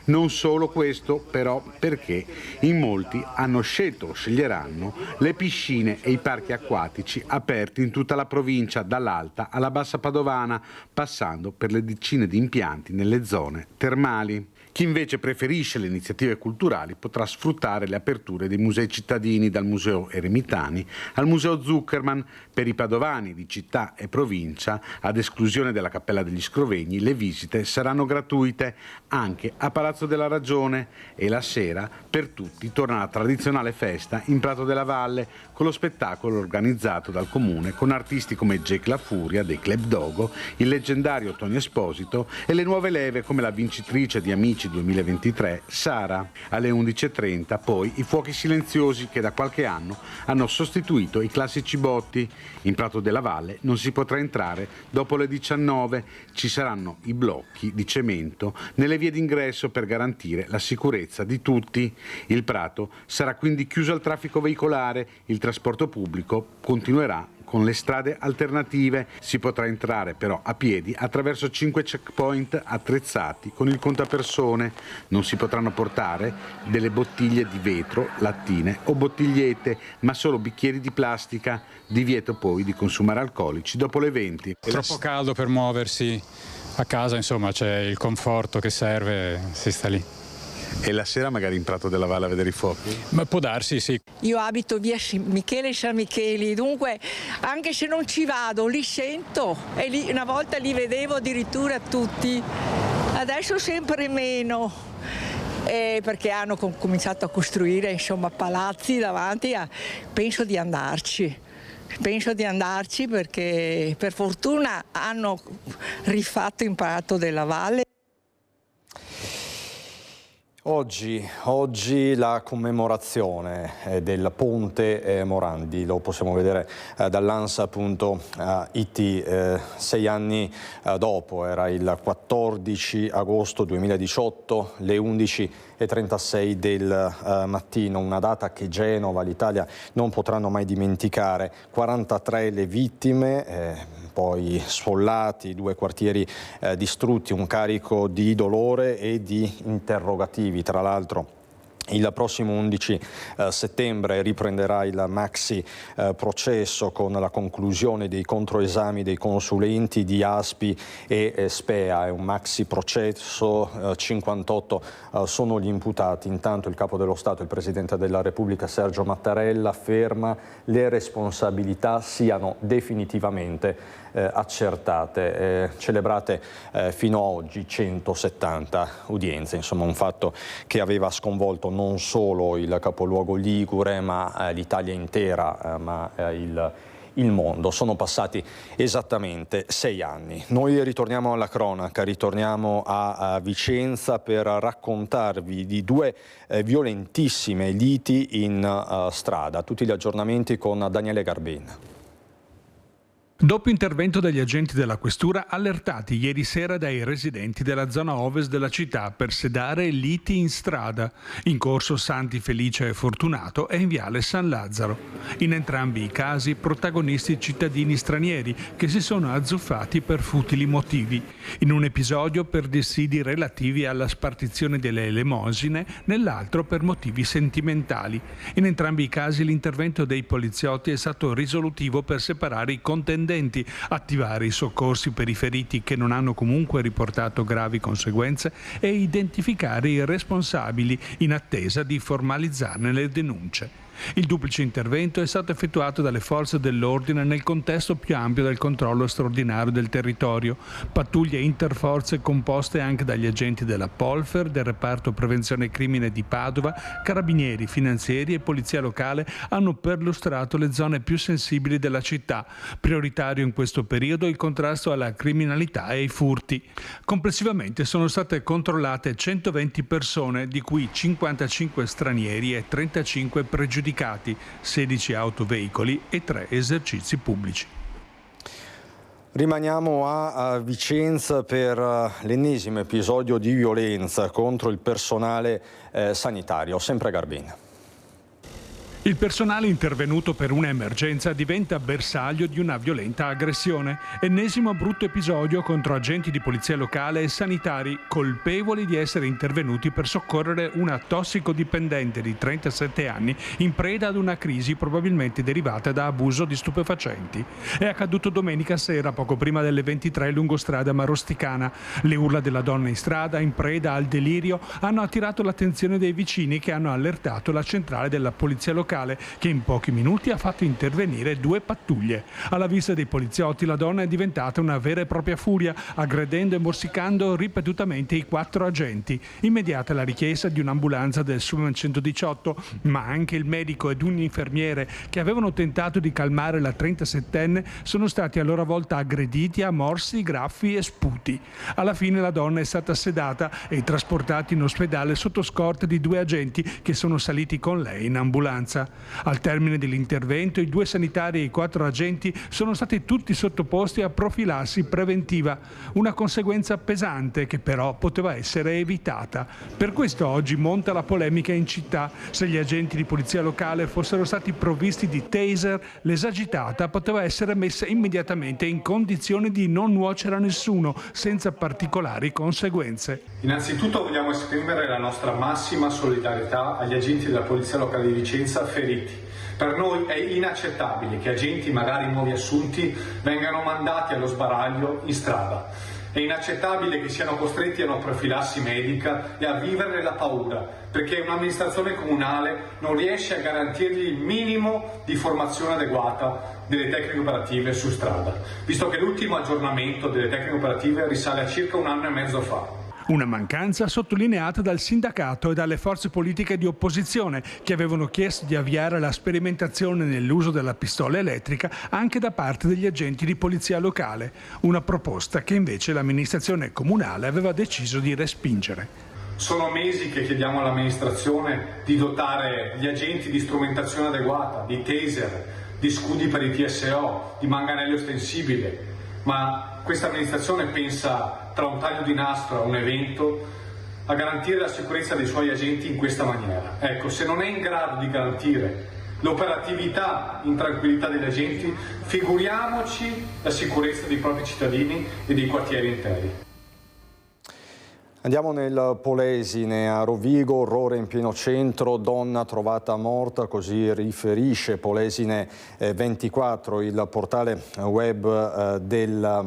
Speaker 9: Non solo questo però, perché in molti hanno scelto o sceglieranno le piscine e i parchi acquatici aperti in tutta la provincia, dall'alta alla bassa padovana, passando per le decine di impianti nelle zone termali. Chi invece preferisce le iniziative culturali potrà sfruttare le aperture dei musei cittadini, dal Museo Eremitani al Museo Zuckerman. Per i padovani di città e provincia, ad esclusione della Cappella degli Scrovegni, le visite saranno gratuite anche a Palazzo della Ragione, e la sera per tutti torna la tradizionale festa in Prato della Valle, con lo spettacolo organizzato dal comune con artisti come Jake La Furia dei Club Dogo, il leggendario Tonio Esposito e le nuove leve come la vincitrice di Amici 2023 Sara. Alle 11:30 poi i fuochi silenziosi, che da qualche anno hanno sostituito i classici botti. In Prato della Valle non si potrà entrare dopo le 19, ci saranno i blocchi di cemento nelle vie d'ingresso per garantire la sicurezza di tutti. Il Prato sarà quindi chiuso al traffico veicolare, il trasporto pubblico continuerà con le strade alternative. Si potrà entrare però a piedi attraverso 5 checkpoint attrezzati con il contapersone. Non si potranno portare delle bottiglie di vetro, lattine o bottigliette, ma solo bicchieri di plastica. Divieto poi di consumare alcolici dopo le 20.
Speaker 16: Troppo caldo per muoversi a casa, insomma c'è il conforto che serve, si sta lì.
Speaker 9: E la sera magari in Prato della Valle a vedere i fuochi?
Speaker 16: Ma può darsi, sì.
Speaker 17: Io abito via Michele San Micheli, dunque anche se non ci vado li sento, e lì, una volta li vedevo addirittura tutti, adesso sempre meno, perché hanno cominciato a costruire insomma palazzi davanti, penso di andarci perché per fortuna hanno rifatto in Prato della Valle.
Speaker 1: Oggi la commemorazione del ponte Morandi, lo possiamo vedere dall'ANSA appunto IT, 6 anni dopo, era il 14 agosto 2018, le 11:36 del mattino, una data che Genova, l'Italia non potranno mai dimenticare. 43 le vittime, poi sfollati, 2 quartieri distrutti, un carico di dolore e di interrogativi. Tra l'altro il prossimo 11 settembre riprenderà il maxi processo con la conclusione dei controesami dei consulenti di ASPI e SPEA. È un maxi processo, 58 sono gli imputati. Intanto il Capo dello Stato, il Presidente della Repubblica Sergio Mattarella, afferma le responsabilità siano definitivamente accertate. Celebrate fino ad oggi 170 udienze, insomma un fatto che aveva sconvolto non solo il capoluogo ligure ma l'Italia intera, ma il mondo. Sono passati esattamente 6 anni. Noi ritorniamo alla cronaca, ritorniamo a Vicenza per raccontarvi di 2 violentissime liti in strada. Tutti gli aggiornamenti con Daniele Garbin.
Speaker 18: Dopo intervento degli agenti della questura allertati ieri sera dai residenti della zona ovest della città per sedare liti in strada, in corso Santi Felice e Fortunato e in viale San Lazzaro. In entrambi i casi protagonisti cittadini stranieri che si sono azzuffati per futili motivi. In un episodio per dissidi relativi alla spartizione delle elemosine, nell'altro per motivi sentimentali. In entrambi i casi l'intervento dei poliziotti è stato risolutivo per separare i contendenti, attivare i soccorsi per i feriti che non hanno comunque riportato gravi conseguenze e identificare i responsabili in attesa di formalizzarne le denunce. Il duplice intervento è stato effettuato dalle forze dell'ordine nel contesto più ampio del controllo straordinario del territorio. Pattuglie interforze composte anche dagli agenti della Polfer, del reparto prevenzione crimine di Padova, carabinieri, finanzieri e polizia locale hanno perlustrato le zone più sensibili della città. Prioritario in questo periodo il contrasto alla criminalità e ai furti. Complessivamente sono state controllate 120 persone, di cui 55 stranieri e 35 pregiudicati, 16 autoveicoli e 3 esercizi pubblici.
Speaker 1: Rimaniamo a Vicenza per l'ennesimo episodio di violenza contro il personale sanitario, sempre Garbin.
Speaker 18: Il personale intervenuto per un'emergenza diventa bersaglio di una violenta aggressione. Ennesimo brutto episodio contro agenti di polizia locale e sanitari colpevoli di essere intervenuti per soccorrere una tossicodipendente di 37 anni in preda ad una crisi probabilmente derivata da abuso di stupefacenti. È accaduto domenica sera, poco prima delle 23, lungo strada Marosticana. Le urla della donna in strada, in preda al delirio, hanno attirato l'attenzione dei vicini che hanno allertato la centrale della polizia locale, che in pochi minuti ha fatto intervenire 2 pattuglie. Alla vista dei poliziotti la donna è diventata una vera e propria furia, aggredendo e morsicando ripetutamente i 4 agenti. Immediata la richiesta di un'ambulanza del SUAM 118, ma anche il medico ed un infermiere che avevano tentato di calmare la 37enne sono stati a loro volta aggrediti a morsi, graffi e sputi. Alla fine la donna è stata sedata e trasportata in ospedale sotto scorta di 2 agenti che sono saliti con lei in ambulanza. Al termine dell'intervento, i 2 sanitari e i 4 agenti sono stati tutti sottoposti a profilassi preventiva, una conseguenza pesante che però poteva essere evitata. Per questo oggi monta la polemica in città. Se gli agenti di polizia locale fossero stati provvisti di taser, l'esagitata poteva essere messa immediatamente in condizione di non nuocere a nessuno, senza particolari conseguenze.
Speaker 19: Innanzitutto vogliamo esprimere la nostra massima solidarietà agli agenti della polizia locale di Vicenza feriti. Per noi è inaccettabile che agenti, magari nuovi assunti, vengano mandati allo sbaraglio in strada. È inaccettabile che siano costretti a una profilassi medica e a vivere la paura, perché un'amministrazione comunale non riesce a garantirgli il minimo di formazione adeguata delle tecniche operative su strada, visto che l'ultimo aggiornamento delle tecniche operative risale a circa 1 anno e mezzo fa.
Speaker 18: Una mancanza sottolineata dal sindacato e dalle forze politiche di opposizione che avevano chiesto di avviare la sperimentazione nell'uso della pistola elettrica anche da parte degli agenti di polizia locale, una proposta che invece l'amministrazione comunale aveva deciso di respingere.
Speaker 19: Sono mesi che chiediamo all'amministrazione di dotare gli agenti di strumentazione adeguata, di taser, di scudi per i TSO, di manganello estensibile, ma questa amministrazione pensa, tra un taglio di nastro a un evento, a garantire la sicurezza dei suoi agenti in questa maniera. Ecco, se non è in grado di garantire l'operatività in tranquillità degli agenti, figuriamoci la sicurezza dei propri cittadini e dei quartieri interi.
Speaker 1: Andiamo nel Polesine, a Rovigo, orrore in pieno centro, donna trovata morta, così riferisce Polesine 24, il portale web della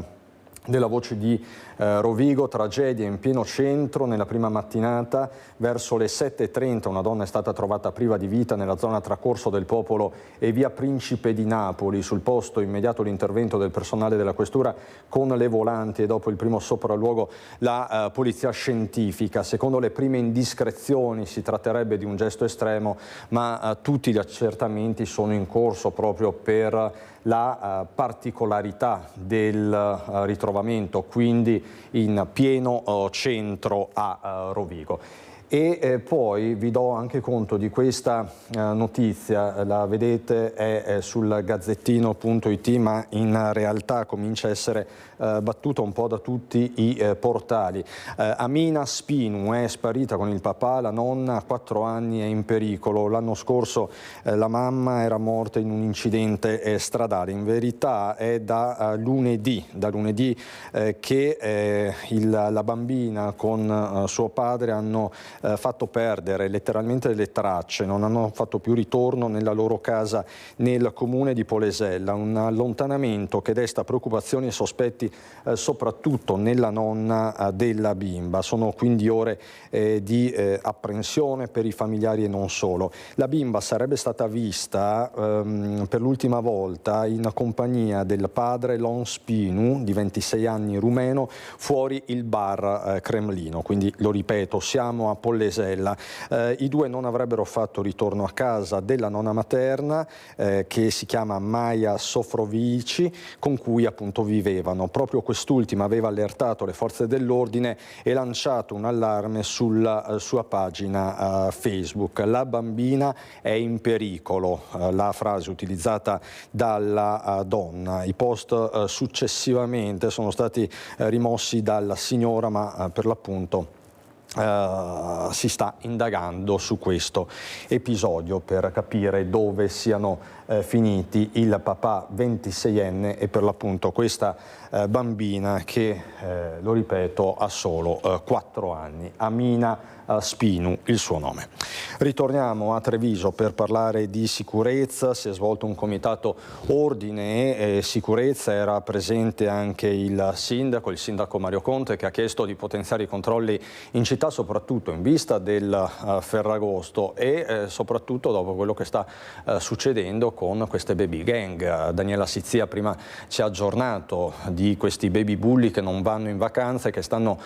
Speaker 1: Voce di Rovigo. Tragedia in pieno centro nella prima mattinata, verso le 7:30 una donna è stata trovata priva di vita nella zona tra Corso del Popolo e via Principe di Napoli. Sul posto immediato l'intervento del personale della questura con le volanti e dopo il primo sopralluogo la polizia scientifica. Secondo le prime indiscrezioni si tratterebbe di un gesto estremo, ma tutti gli accertamenti sono in corso proprio per la particolarità del ritrovamento, quindi in pieno centro a Rovigo. E poi vi do anche conto di questa notizia, la vedete, è sul gazzettino.it, ma in realtà comincia a essere battuta un po' da tutti i portali. Amina Spinu è sparita con il papà, la nonna a 4 anni è in pericolo. L'anno scorso la mamma era morta in un incidente stradale. In verità è da lunedì che la bambina con suo padre hanno fatto perdere letteralmente le tracce, non hanno fatto più ritorno nella loro casa nel comune di Polesella, un allontanamento che desta preoccupazioni e sospetti soprattutto nella nonna della bimba. Sono quindi ore di apprensione per i familiari e non solo. La bimba sarebbe stata vista per l'ultima volta in compagnia del padre Lon Spinu, di 26 anni, rumeno, fuori il bar Cremlino, quindi lo ripeto, siamo a Polesella. I 2 non avrebbero fatto ritorno a casa della nonna materna che si chiama Maja Sofrovici, con cui appunto vivevano. Proprio quest'ultima aveva allertato le forze dell'ordine e lanciato un allarme sulla sua pagina Facebook. La bambina è in pericolo, la frase utilizzata dalla donna. I post successivamente sono stati rimossi dalla signora, ma per l'appunto si sta indagando su questo episodio per capire dove siano finiti il papà 26enne e per l'appunto questa bambina che, lo ripeto, ha solo 4 anni, Amina Spinu il suo nome. Ritorniamo a Treviso per parlare di sicurezza. Si è svolto un comitato ordine e sicurezza, era presente anche il sindaco Mario Conte, che ha chiesto di potenziare i controlli in città, soprattutto in vista del Ferragosto e soprattutto dopo quello che sta succedendo con queste baby gang. Daniela Sizia prima ci ha aggiornato di questi baby bulli che non vanno in vacanza e che stanno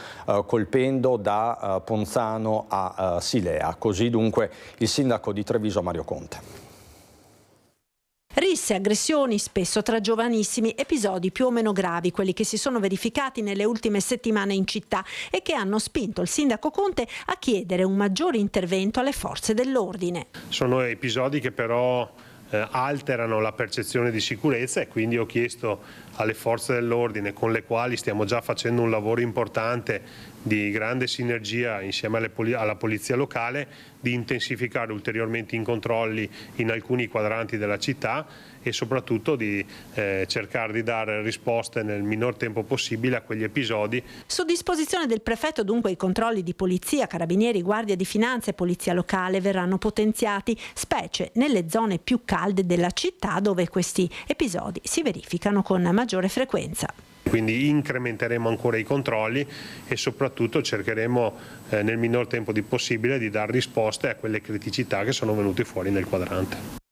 Speaker 1: colpendo da Ponzano a Silea. Così dunque il sindaco di Treviso Mario Conte.
Speaker 20: Risse, aggressioni, spesso tra giovanissimi, episodi più o meno gravi, quelli che si sono verificati nelle ultime settimane in città e che hanno spinto il sindaco Conte a chiedere un maggiore intervento alle forze dell'ordine.
Speaker 21: Sono episodi che però alterano la percezione di sicurezza e quindi ho chiesto alle forze dell'ordine, con le quali stiamo già facendo un lavoro importante di grande sinergia insieme alla polizia locale, di intensificare ulteriormente i controlli in alcuni quadranti della città e soprattutto di cercare di dare risposte nel minor tempo possibile a quegli episodi.
Speaker 20: Su disposizione del prefetto dunque i controlli di polizia, carabinieri, guardia di finanza e polizia locale verranno potenziati, specie nelle zone più calde della città dove questi episodi si verificano con maggiore frequenza.
Speaker 21: Quindi incrementeremo ancora i controlli e soprattutto cercheremo nel minor tempo possibile di dare risposte a quelle criticità che sono venute fuori nel quadrante.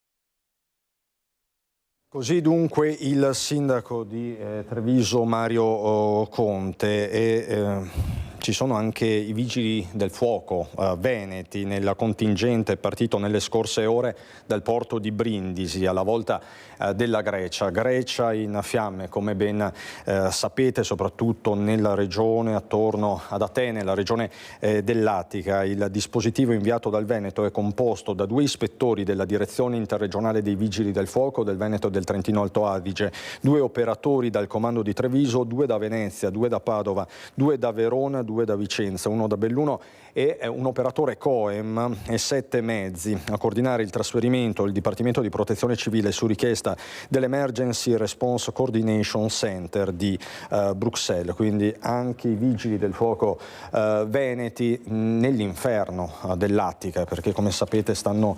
Speaker 1: Così dunque il sindaco di Treviso Mario Conte e ci sono anche i vigili del fuoco veneti nel contingente partito nelle scorse ore dal porto di Brindisi alla volta della Grecia in fiamme, come ben sapete, soprattutto nella regione attorno ad Atene, la regione dell'Attica. Il dispositivo inviato dal Veneto è composto da 2 ispettori della direzione interregionale dei vigili del fuoco del Veneto e del Trentino Alto Adige, 2 operatori dal comando di Treviso, 2 da Venezia, 2 da Padova, 2 da Verona, 2 da Vicenza, 1 da Belluno e un operatore COEM e 7 mezzi. A coordinare il trasferimento il Dipartimento di Protezione Civile su richiesta dell'Emergency Response Coordination Center di Bruxelles, quindi anche i vigili del fuoco veneti nell'inferno dell'Attica, perché come sapete stanno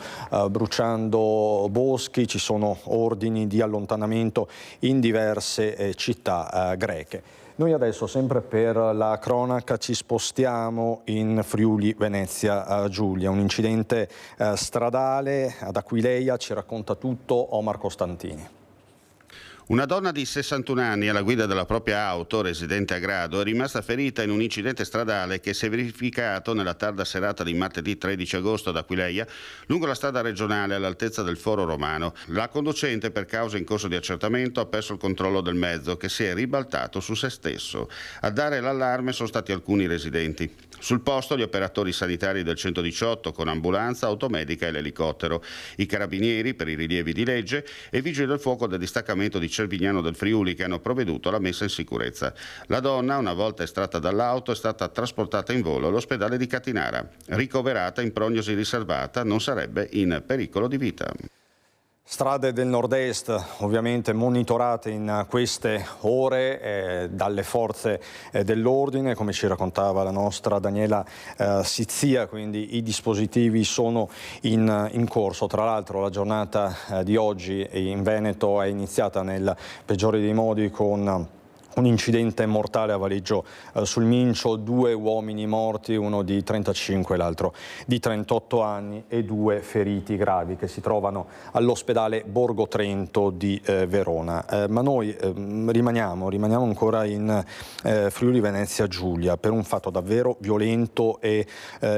Speaker 1: bruciando boschi, ci sono ordini di allontanamento in diverse città greche. Noi adesso, sempre per la cronaca, ci spostiamo in Friuli Venezia Giulia. Un incidente stradale ad Aquileia, ci racconta tutto Omar Costantini.
Speaker 22: Una donna di 61 anni alla guida della propria auto, residente a Grado, è rimasta ferita in un incidente stradale che si è verificato nella tarda serata di martedì 13 agosto ad Aquileia, lungo la strada regionale all'altezza del Foro Romano. La conducente, per causa in corso di accertamento, ha perso il controllo del mezzo, che si è ribaltato su se stesso. A dare l'allarme sono stati alcuni residenti. Sul posto gli operatori sanitari del 118 con ambulanza, automedica e l'elicottero, i carabinieri per i rilievi di legge e i vigili del fuoco del distaccamento di Cervignano del Friuli, che hanno provveduto alla messa in sicurezza. La donna, una volta estratta dall'auto, è stata trasportata in volo all'ospedale di Catinara. Ricoverata in prognosi riservata, non sarebbe in pericolo di vita.
Speaker 1: Strade del nord-est ovviamente monitorate in queste ore dalle forze dell'ordine, come ci raccontava la nostra Daniela Sizia, quindi i dispositivi sono in corso. Tra l'altro la giornata di oggi in Veneto è iniziata nel peggiore dei modi con un incidente mortale a Valeggio sul Mincio, 2 uomini morti, uno di 35 e l'altro di 38 anni e 2 feriti gravi che si trovano all'ospedale Borgo Trento di Verona. Ma noi rimaniamo ancora in Friuli Venezia Giulia per un fatto davvero violento e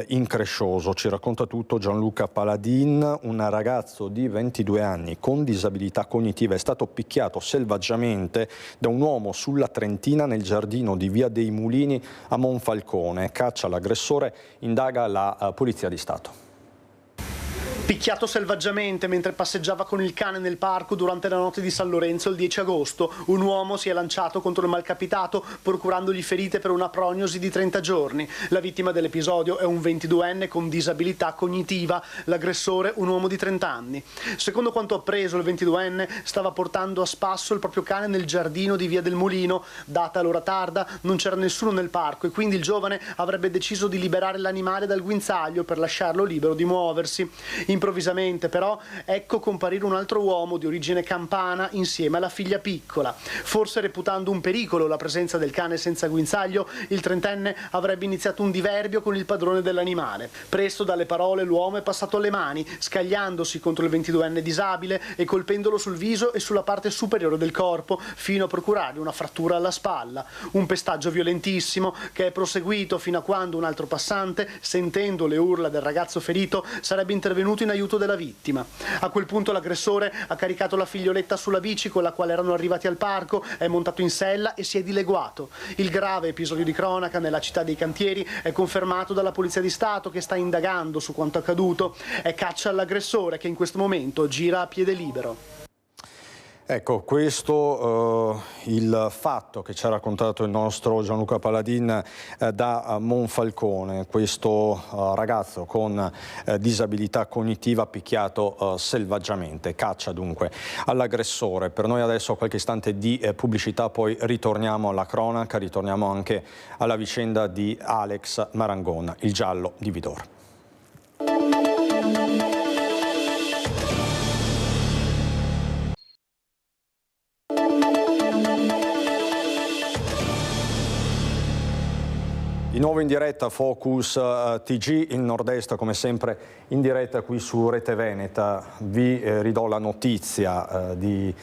Speaker 1: increscioso. Ci racconta tutto Gianluca Paladin. Un ragazzo di 22 anni con disabilità cognitiva è stato picchiato selvaggiamente da un uomo sulla Trentina nel giardino di Via dei Mulini a Monfalcone. Caccia l'aggressore, indaga la Polizia di Stato.
Speaker 2: Picchiato selvaggiamente mentre passeggiava con il cane nel parco durante la notte di San Lorenzo il 10 agosto, un uomo si è lanciato contro il malcapitato procurandogli ferite per una prognosi di 30 giorni. La vittima dell'episodio è un 22enne con disabilità cognitiva, l'aggressore un uomo di 30 anni. Secondo quanto appreso, il 22enne stava portando a spasso il proprio cane nel giardino di Via del Mulino. Data l'ora tarda, non c'era nessuno nel parco e quindi il giovane avrebbe deciso di liberare l'animale dal guinzaglio per lasciarlo libero di muoversi. Improvvisamente però ecco comparire un altro uomo di origine campana insieme alla figlia piccola. Forse reputando un pericolo la presenza del cane senza guinzaglio, il trentenne avrebbe iniziato un diverbio con il padrone dell'animale. Presto dalle parole l'uomo è passato alle mani, scagliandosi contro il 22enne disabile e colpendolo sul viso e sulla parte superiore del corpo fino a procurargli una frattura alla spalla. Un pestaggio violentissimo che è proseguito fino a quando un altro passante, sentendo le urla del ragazzo ferito, sarebbe intervenuto in aiuto della vittima. A quel punto l'aggressore ha caricato la figlioletta sulla bici con la quale erano arrivati al parco, è montato in sella e si è dileguato. Il grave episodio di cronaca nella città dei cantieri è confermato dalla Polizia di Stato che sta indagando su quanto accaduto. È caccia all'aggressore che in questo momento gira a piede libero.
Speaker 1: Ecco, questo il fatto che ci ha raccontato il nostro Gianluca Paladin da Monfalcone, questo ragazzo con disabilità cognitiva picchiato selvaggiamente, caccia dunque all'aggressore. Per noi adesso qualche istante di pubblicità, poi ritorniamo alla cronaca, ritorniamo anche alla vicenda di Alex Marangon, il giallo di Vidor. Di nuovo in diretta Focus TG, il Nord-Est come sempre in diretta qui su Rete Veneta. Vi ridò la notizia di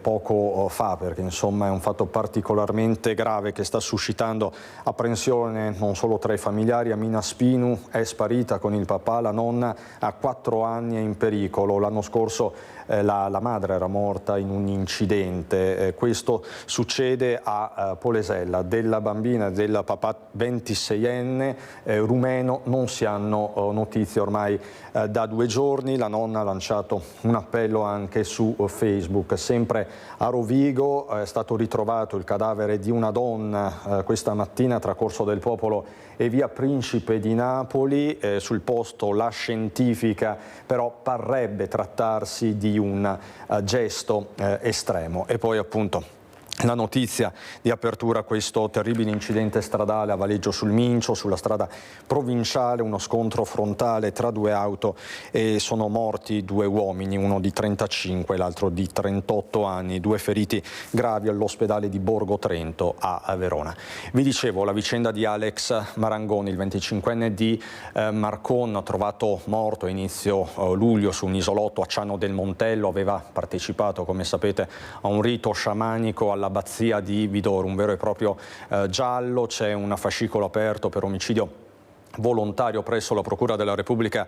Speaker 1: poco fa, perché insomma è un fatto particolarmente grave che sta suscitando apprensione non solo tra i familiari. Amina Spinu è sparita con il papà, la nonna a 4 anni è in pericolo. L'anno scorso la madre era morta in un incidente. Questo succede a Polesella. Della bambina e del papà 26enne rumeno non si hanno notizie ormai da 2 giorni. La nonna ha lanciato un appello anche su Facebook. Sempre a Rovigo è stato ritrovato il cadavere di una donna questa mattina tra Corso del Popolo e via Principe di Napoli. Sul posto la scientifica però parrebbe trattarsi di un gesto estremo. E poi appunto la notizia di apertura a questo terribile incidente stradale a Valeggio sul Mincio, sulla strada provinciale, uno scontro frontale tra 2 auto e sono morti 2 uomini, uno di 35 e l'altro di 38 anni, 2 feriti gravi all'ospedale di Borgo Trento a Verona. Vi dicevo la vicenda di Alex Marangon, il 25enne di Marcon, trovato morto a inizio luglio su un isolotto a Ciano del Montello. Aveva partecipato, come sapete, a un rito sciamanico all'abbazia di Vidor, un vero e proprio giallo. C'è un fascicolo aperto per omicidio volontario presso la Procura della Repubblica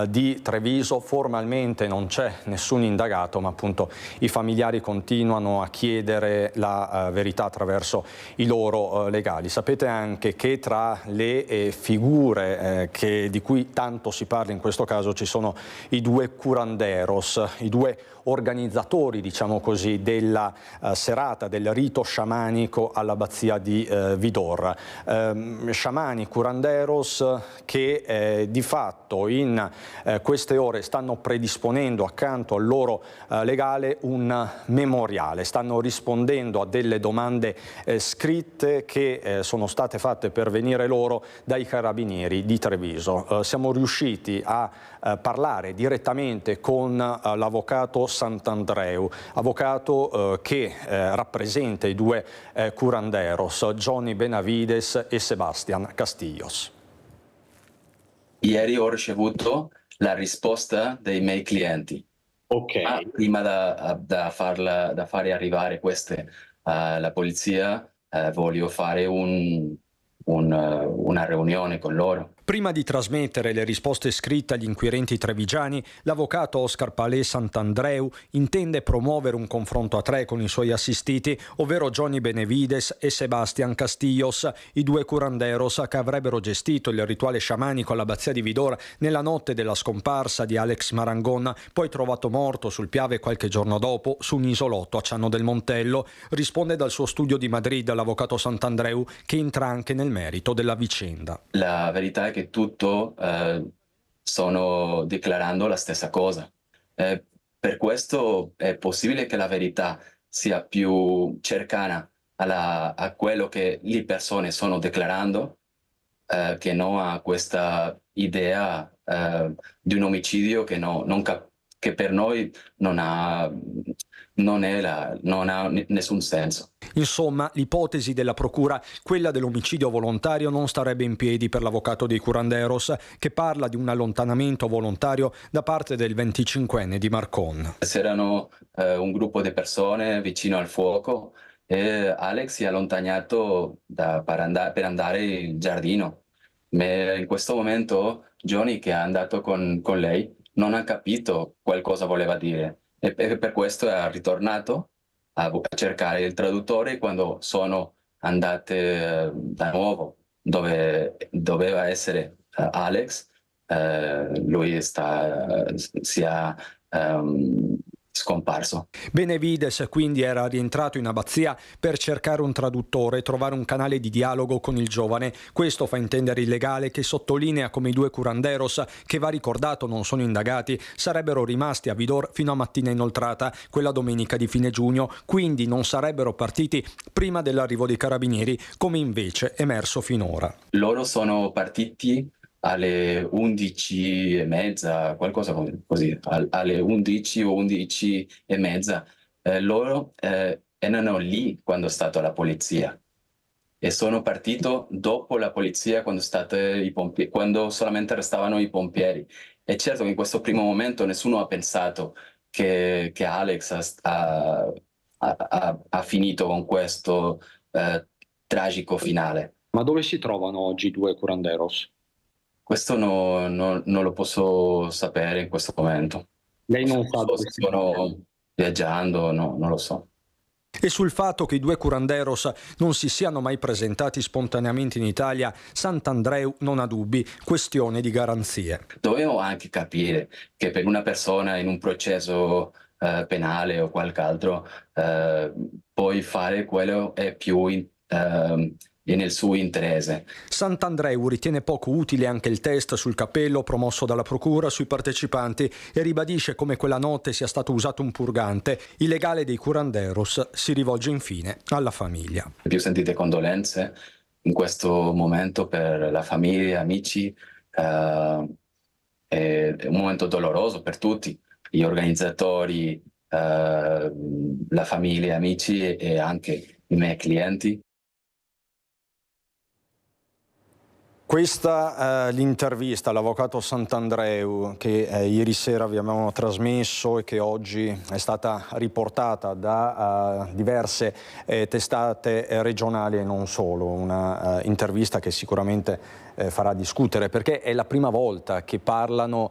Speaker 1: di Treviso. Formalmente non c'è nessun indagato, ma appunto i familiari continuano a chiedere la verità attraverso i loro legali. Sapete anche che tra le figure di cui tanto si parla in questo caso ci sono i 2 curanderos, i 2 organizzatori, diciamo così, della serata del rito sciamanico all'abbazia di Vidor. Sciamani, curanderos che di fatto in queste ore stanno predisponendo accanto al loro legale un memoriale, stanno rispondendo a delle domande scritte che sono state fatte pervenire loro dai carabinieri di Treviso. Siamo riusciti a parlare direttamente con l'avvocato Sant'Andreu, avvocato che rappresenta i 2 curanderos, Johnny Benavides e Sebastian Castillos.
Speaker 3: Ieri ho ricevuto la risposta dei miei clienti. Ok. Prima da fare arrivare queste alla polizia, voglio fare una riunione con loro.
Speaker 1: Prima di trasmettere le risposte scritte agli inquirenti trevigiani, l'avvocato Oscar Palé Sant'Andreu intende promuovere un confronto a 3 con i suoi assistiti, ovvero Johnny Benevides e Sebastián Castillos, i 2 curanderos che avrebbero gestito il rituale sciamanico all'abbazia di Vidor nella notte della scomparsa di Alex Marangón, poi trovato morto sul Piave qualche giorno dopo su un isolotto a Ciano del Montello. Risponde dal suo studio di Madrid l'avvocato Sant'Andreu, che entra anche nel merito della vicenda.
Speaker 3: La verità è che tutto sono dichiarando la stessa cosa. Per questo è possibile che la verità sia più cercana a quello che le persone stanno dichiarando che non a questa idea di un omicidio che per noi non ha nessun senso.
Speaker 1: Insomma, l'ipotesi della procura, quella dell'omicidio volontario, non starebbe in piedi per l'avvocato dei curanderos, che parla di un allontanamento volontario da parte del 25enne di Marcon.
Speaker 3: C'erano un gruppo di persone vicino al fuoco e Alex si è allontanato per andare in giardino. Ma in questo momento Johnny, che è andato con lei, non ha capito qualcosa voleva dire e per questo è ritornato a cercare il traduttore. Quando sono andate da nuovo dove doveva essere Alex, lui si è scomparso.
Speaker 1: Benevides quindi era rientrato in abbazia per cercare un traduttore e trovare un canale di dialogo con il giovane. Questo fa intendere il legale, che sottolinea come i 2 curanderos, che va ricordato non sono indagati, sarebbero rimasti a Vidor fino a mattina inoltrata, quella domenica di fine giugno, quindi non sarebbero partiti prima dell'arrivo dei carabinieri, come invece emerso finora.
Speaker 3: Loro sono partiti alle 11:30, qualcosa così, alle 11 o 11:30. Loro erano lì quando è stata la polizia e sono partito dopo la polizia quando solamente restavano i pompieri. E certo che in questo primo momento nessuno ha pensato che Alex ha finito con questo tragico finale.
Speaker 1: Ma dove si trovano oggi i 2 curanderos?
Speaker 3: Questo non lo posso sapere in questo momento.
Speaker 1: Lei non sa dove
Speaker 3: sono viaggiando, no, non lo so.
Speaker 1: E sul fatto che i 2 curanderos non si siano mai presentati spontaneamente in Italia, Sant'Andreu non ha dubbi, questione di garanzie.
Speaker 3: Dobbiamo anche capire che per una persona in un processo penale o qualche altro poi fare quello è più e nel suo interesse.
Speaker 1: Sant'Andreu ritiene poco utile anche il test sul cappello promosso dalla procura sui partecipanti e ribadisce come quella notte sia stato usato un purgante. Il legale dei curanderos si rivolge infine alla famiglia.
Speaker 3: Più sentite condolenze in questo momento per la famiglia, amici, è un momento doloroso per tutti, gli organizzatori, la famiglia, amici e anche i miei clienti.
Speaker 1: Questa l'intervista all'avvocato Sant'Andreu che ieri sera vi abbiamo trasmesso e che oggi è stata riportata da diverse testate regionali e non solo. Una intervista che sicuramente farà discutere, perché è la prima volta che parlano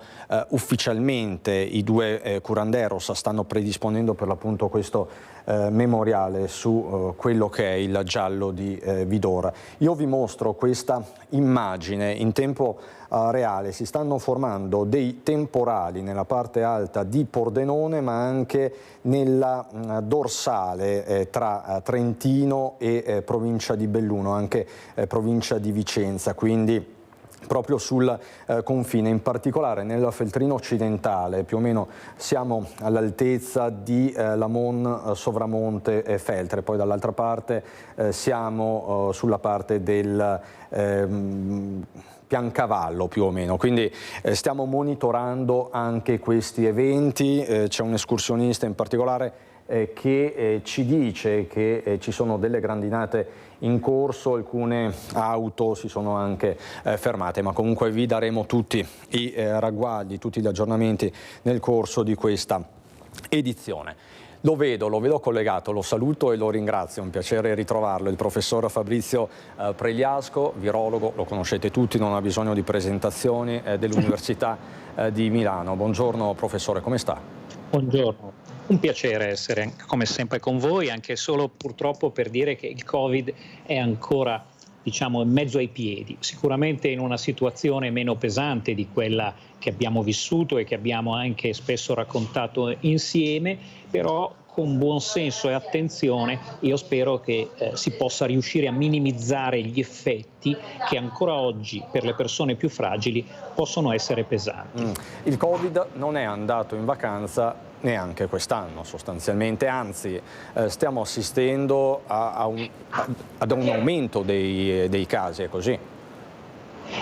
Speaker 1: ufficialmente i 2 curanderos. Stanno predisponendo per l'appunto questo memoriale su quello che è il giallo di Vidor. Io vi mostro questa immagine in tempo reale. Si stanno formando dei temporali nella parte alta di Pordenone, ma anche nella dorsale tra Trentino e provincia di Belluno, anche provincia di Vicenza, quindi proprio sul confine, in particolare nella Feltrino occidentale. Più o meno siamo all'altezza di Lamon, Sovramonte e Feltre, poi dall'altra parte siamo sulla parte del Piancavallo più o meno, quindi stiamo monitorando anche questi eventi. C'è un escursionista in particolare che ci dice che ci sono delle grandinate in corso, alcune auto si sono anche fermate, ma comunque vi daremo tutti i ragguagli, tutti gli aggiornamenti nel corso di questa edizione. Lo vedo collegato, lo saluto e lo ringrazio, è un piacere ritrovarlo. Il professor Fabrizio Pregliasco, virologo, lo conoscete tutti, non ha bisogno di presentazioni, dell'Università di Milano. Buongiorno professore, come sta?
Speaker 6: Buongiorno, un piacere essere come sempre con voi, anche solo purtroppo per dire che il Covid è ancora in mezzo ai piedi, sicuramente in una situazione meno pesante di quella che abbiamo vissuto e che abbiamo anche spesso raccontato insieme, però con buon senso e attenzione io spero che si possa riuscire a minimizzare gli effetti che ancora oggi per le persone più fragili possono essere pesanti.
Speaker 1: Il Covid non è andato in vacanza neanche quest'anno sostanzialmente, anzi stiamo assistendo ad un aumento dei casi, è così?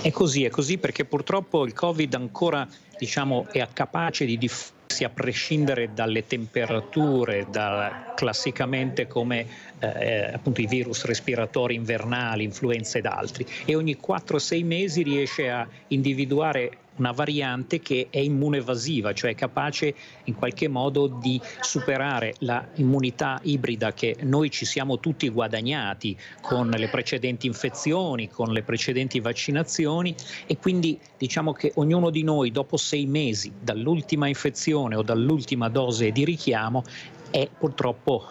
Speaker 6: È così perché purtroppo il Covid ancora è capace di diffondersi a prescindere dalle temperature, classicamente come appunto i virus respiratori invernali, influenza ed altri, e ogni 4-6 mesi riesce a individuare una variante che è immunevasiva, cioè è capace in qualche modo di superare la immunità ibrida che noi ci siamo tutti guadagnati con le precedenti infezioni, con le precedenti vaccinazioni, e quindi diciamo che ognuno di noi dopo 6 mesi dall'ultima infezione o dall'ultima dose di richiamo è purtroppo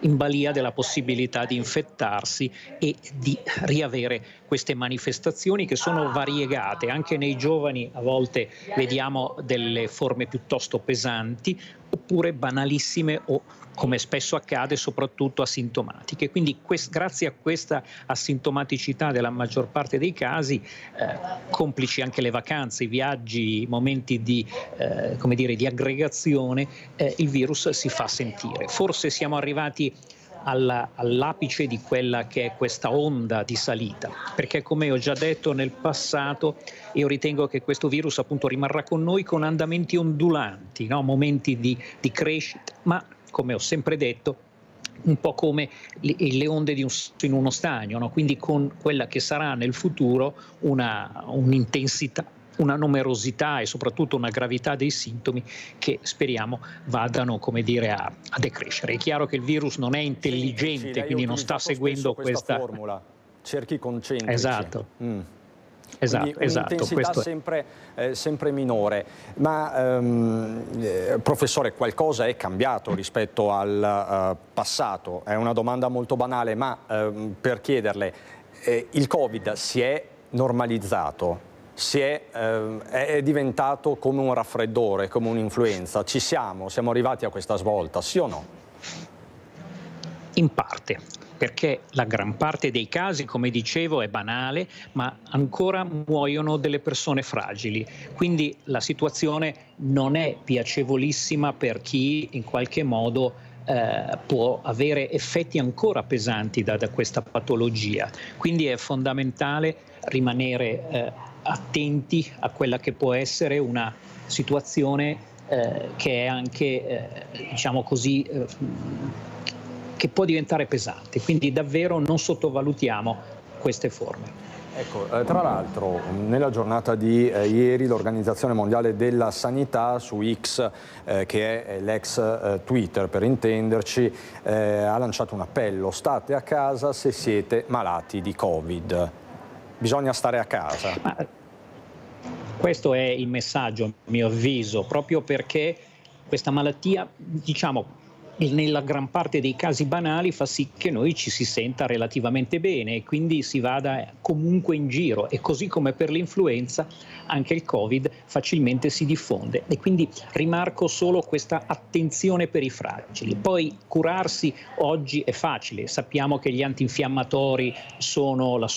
Speaker 6: in balia della possibilità di infettarsi e di riavere queste manifestazioni che sono variegate. Anche nei giovani a volte vediamo delle forme piuttosto pesanti oppure banalissime o, come spesso accade, soprattutto asintomatiche. Quindi grazie a questa asintomaticità della maggior parte dei casi, complici anche le vacanze, i viaggi, i momenti di aggregazione, il virus si fa sentire. Forse siamo arrivati all'apice di quella che è questa onda di salita, perché come ho già detto nel passato io ritengo che questo virus appunto rimarrà con noi con andamenti ondulanti, no? Momenti di crescita, ma come ho sempre detto un po' come le onde in uno stagno, no? Quindi con quella che sarà nel futuro un'intensità, una numerosità e soprattutto una gravità dei sintomi che speriamo vadano a decrescere. È chiaro che il virus non è intelligente, quindi non sta seguendo questa
Speaker 1: formula, cerchi concentrici.
Speaker 6: Esatto.
Speaker 1: Esatto. Un'intensità sempre minore. Ma professore, qualcosa è cambiato rispetto al passato? È una domanda molto banale, ma per chiederle, il Covid si è normalizzato? È diventato come un raffreddore, come un'influenza? Siamo arrivati a questa svolta, sì o no?
Speaker 6: In parte, perché la gran parte dei casi, come dicevo, è banale, ma ancora muoiono delle persone fragili. Quindi la situazione non è piacevolissima per chi in qualche modo può avere effetti ancora pesanti da questa patologia. Quindi è fondamentale rimanere attenti a quella che può essere una situazione che è anche, che può diventare pesante. Quindi davvero non sottovalutiamo queste forme.
Speaker 1: Ecco, tra l'altro nella giornata di ieri l'Organizzazione Mondiale della Sanità su X, che è l'ex Twitter per intenderci, ha lanciato un appello: state a casa se siete malati di Covid. Bisogna stare a casa.
Speaker 6: Questo è il messaggio, a mio avviso, proprio perché questa malattia, nella gran parte dei casi banali fa sì che noi ci si senta relativamente bene e quindi si vada comunque in giro, e così come per l'influenza anche il Covid facilmente si diffonde, e quindi rimarco solo questa attenzione per i fragili. Poi curarsi oggi è facile, sappiamo che gli antinfiammatori sono la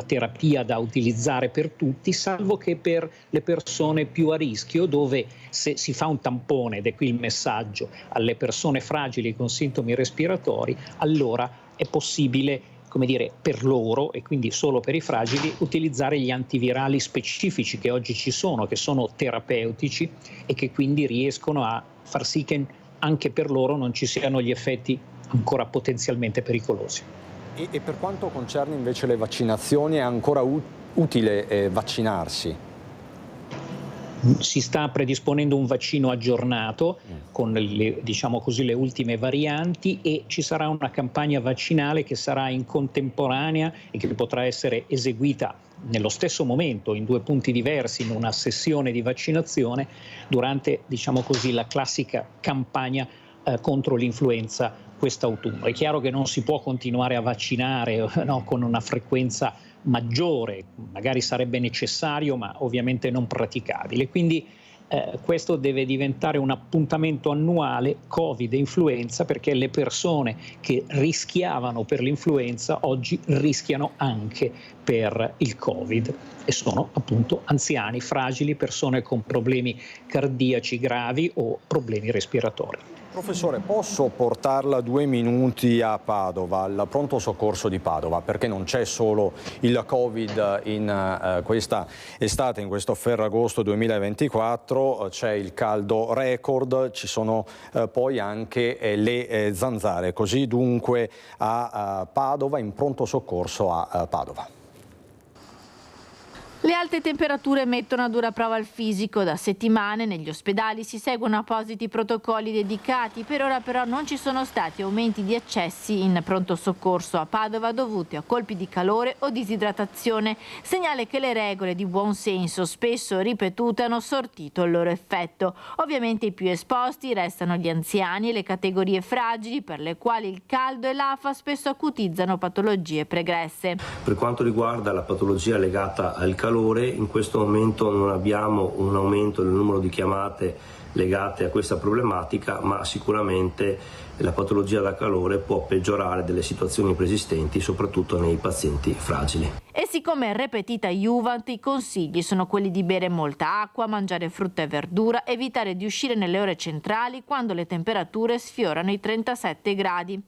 Speaker 6: terapia da utilizzare per tutti, salvo che per le persone più a rischio, dove se si fa un tampone, ed è qui il messaggio, alle persone fragili con sintomi respiratori, allora è possibile, per loro, e quindi solo per i fragili, utilizzare gli antivirali specifici che oggi ci sono, che sono terapeutici e che quindi riescono a far sì che anche per loro non ci siano gli effetti ancora potenzialmente pericolosi.
Speaker 1: E per quanto concerne invece le vaccinazioni, è ancora utile vaccinarsi?
Speaker 6: Si sta predisponendo un vaccino aggiornato con le ultime varianti, e ci sarà una campagna vaccinale che sarà in contemporanea e che potrà essere eseguita nello stesso momento in 2 punti diversi in una sessione di vaccinazione durante la classica campagna contro l'influenza quest'autunno. È chiaro che non si può continuare a vaccinare con una frequenza maggiore, magari sarebbe necessario, ma ovviamente non praticabile. Quindi questo deve diventare un appuntamento annuale Covid e influenza, perché le persone che rischiavano per l'influenza oggi rischiano anche per il Covid, e sono appunto anziani, fragili, persone con problemi cardiaci gravi o problemi respiratori.
Speaker 1: Professore, posso portarla 2 minuti a Padova, al pronto soccorso di Padova, perché non c'è solo il Covid in questa estate, in questo Ferragosto 2024, c'è il caldo record, ci sono poi anche le zanzare, così dunque a Padova, in pronto soccorso a Padova.
Speaker 14: Le alte temperature mettono a dura prova il fisico. Da settimane negli ospedali si seguono appositi protocolli dedicati. Per ora però non ci sono stati aumenti di accessi in pronto soccorso a Padova dovuti a colpi di calore o disidratazione. Segnale che le regole di buon senso, spesso ripetute, hanno sortito il loro effetto. Ovviamente i più esposti restano gli anziani e le categorie fragili, per le quali il caldo e l'afa spesso acutizzano patologie pregresse.
Speaker 5: Per quanto riguarda la patologia legata al calore, in questo momento non abbiamo un aumento del numero di chiamate legate a questa problematica, ma sicuramente la patologia da calore può peggiorare delle situazioni preesistenti, soprattutto nei pazienti fragili.
Speaker 14: E siccome è repetita iuvant, i consigli sono quelli di bere molta acqua, mangiare frutta e verdura, evitare di uscire nelle ore centrali quando le temperature sfiorano i 37 gradi.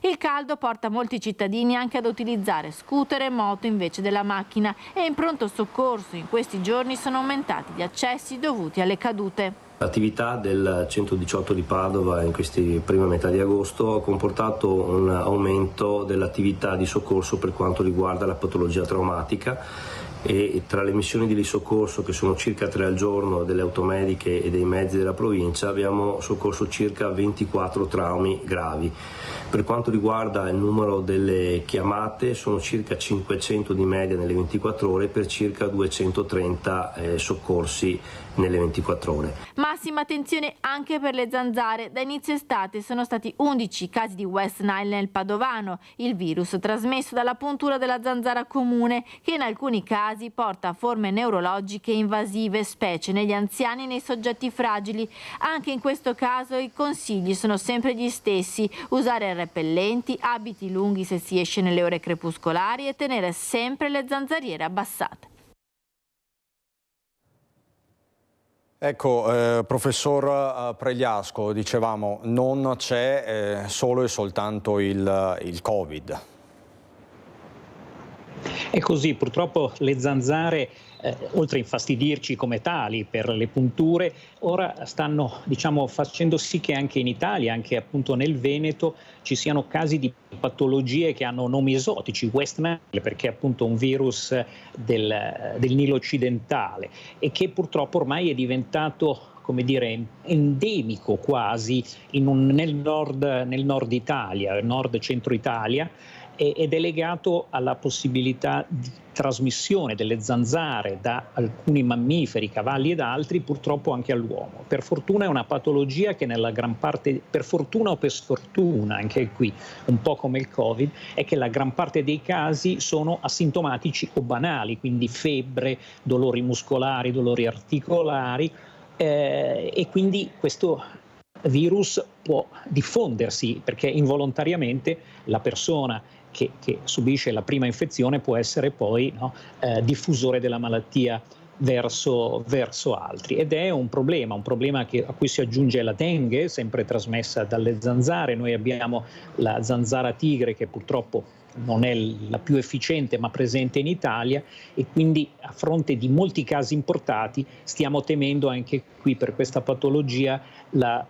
Speaker 14: Il caldo porta molti cittadini anche ad utilizzare scooter e moto invece della macchina, e in pronto soccorso in questi giorni sono aumentati gli accessi dovuti alle cadute.
Speaker 5: L'attività del 118 di Padova in questi prima metà di agosto ha comportato un aumento dell'attività di soccorso per quanto riguarda la patologia traumatica, e tra le missioni di soccorso, che sono circa 3 al giorno, delle automediche e dei mezzi della provincia, abbiamo soccorso circa 24 traumi gravi. Per quanto riguarda il numero delle chiamate, sono circa 500 di media nelle 24 ore per circa 230 soccorsi nelle 24 ore.
Speaker 14: Massima attenzione anche per le zanzare. Da inizio estate sono stati 11 casi di West Nile nel Padovano, il virus trasmesso dalla puntura della zanzara comune, che in alcuni casi porta a forme neurologiche invasive, specie negli anziani e nei soggetti fragili. Anche in questo caso i consigli sono sempre gli stessi: usare repellenti, abiti lunghi se si esce nelle ore crepuscolari e tenere sempre le zanzariere abbassate.
Speaker 1: Ecco, professor Pregliasco, dicevamo, non c'è solo e soltanto il Covid.
Speaker 6: È così, purtroppo le zanzare, oltre a infastidirci come tali per le punture, ora stanno facendo sì che anche in Italia, anche appunto nel Veneto, ci siano casi di patologie che hanno nomi esotici, West Nile perché è appunto un virus del Nilo occidentale, e che purtroppo ormai è diventato, come dire, endemico quasi nel nord Italia, nord centro Italia, ed è legato alla possibilità di trasmissione delle zanzare da alcuni mammiferi, cavalli ed altri, purtroppo anche all'uomo. Per fortuna è una patologia che nella gran parte, per fortuna o per sfortuna, anche qui un po' come il Covid, è che la gran parte dei casi sono asintomatici o banali, quindi febbre, dolori muscolari, dolori articolari, e quindi questo virus può diffondersi perché involontariamente la persona che subisce la prima infezione può essere poi diffusore della malattia verso altri, ed è un problema a cui si aggiunge la dengue, sempre trasmessa dalle zanzare. Noi abbiamo la zanzara tigre, che purtroppo non è la più efficiente ma presente in Italia, e quindi a fronte di molti casi importati stiamo temendo anche qui per questa patologia la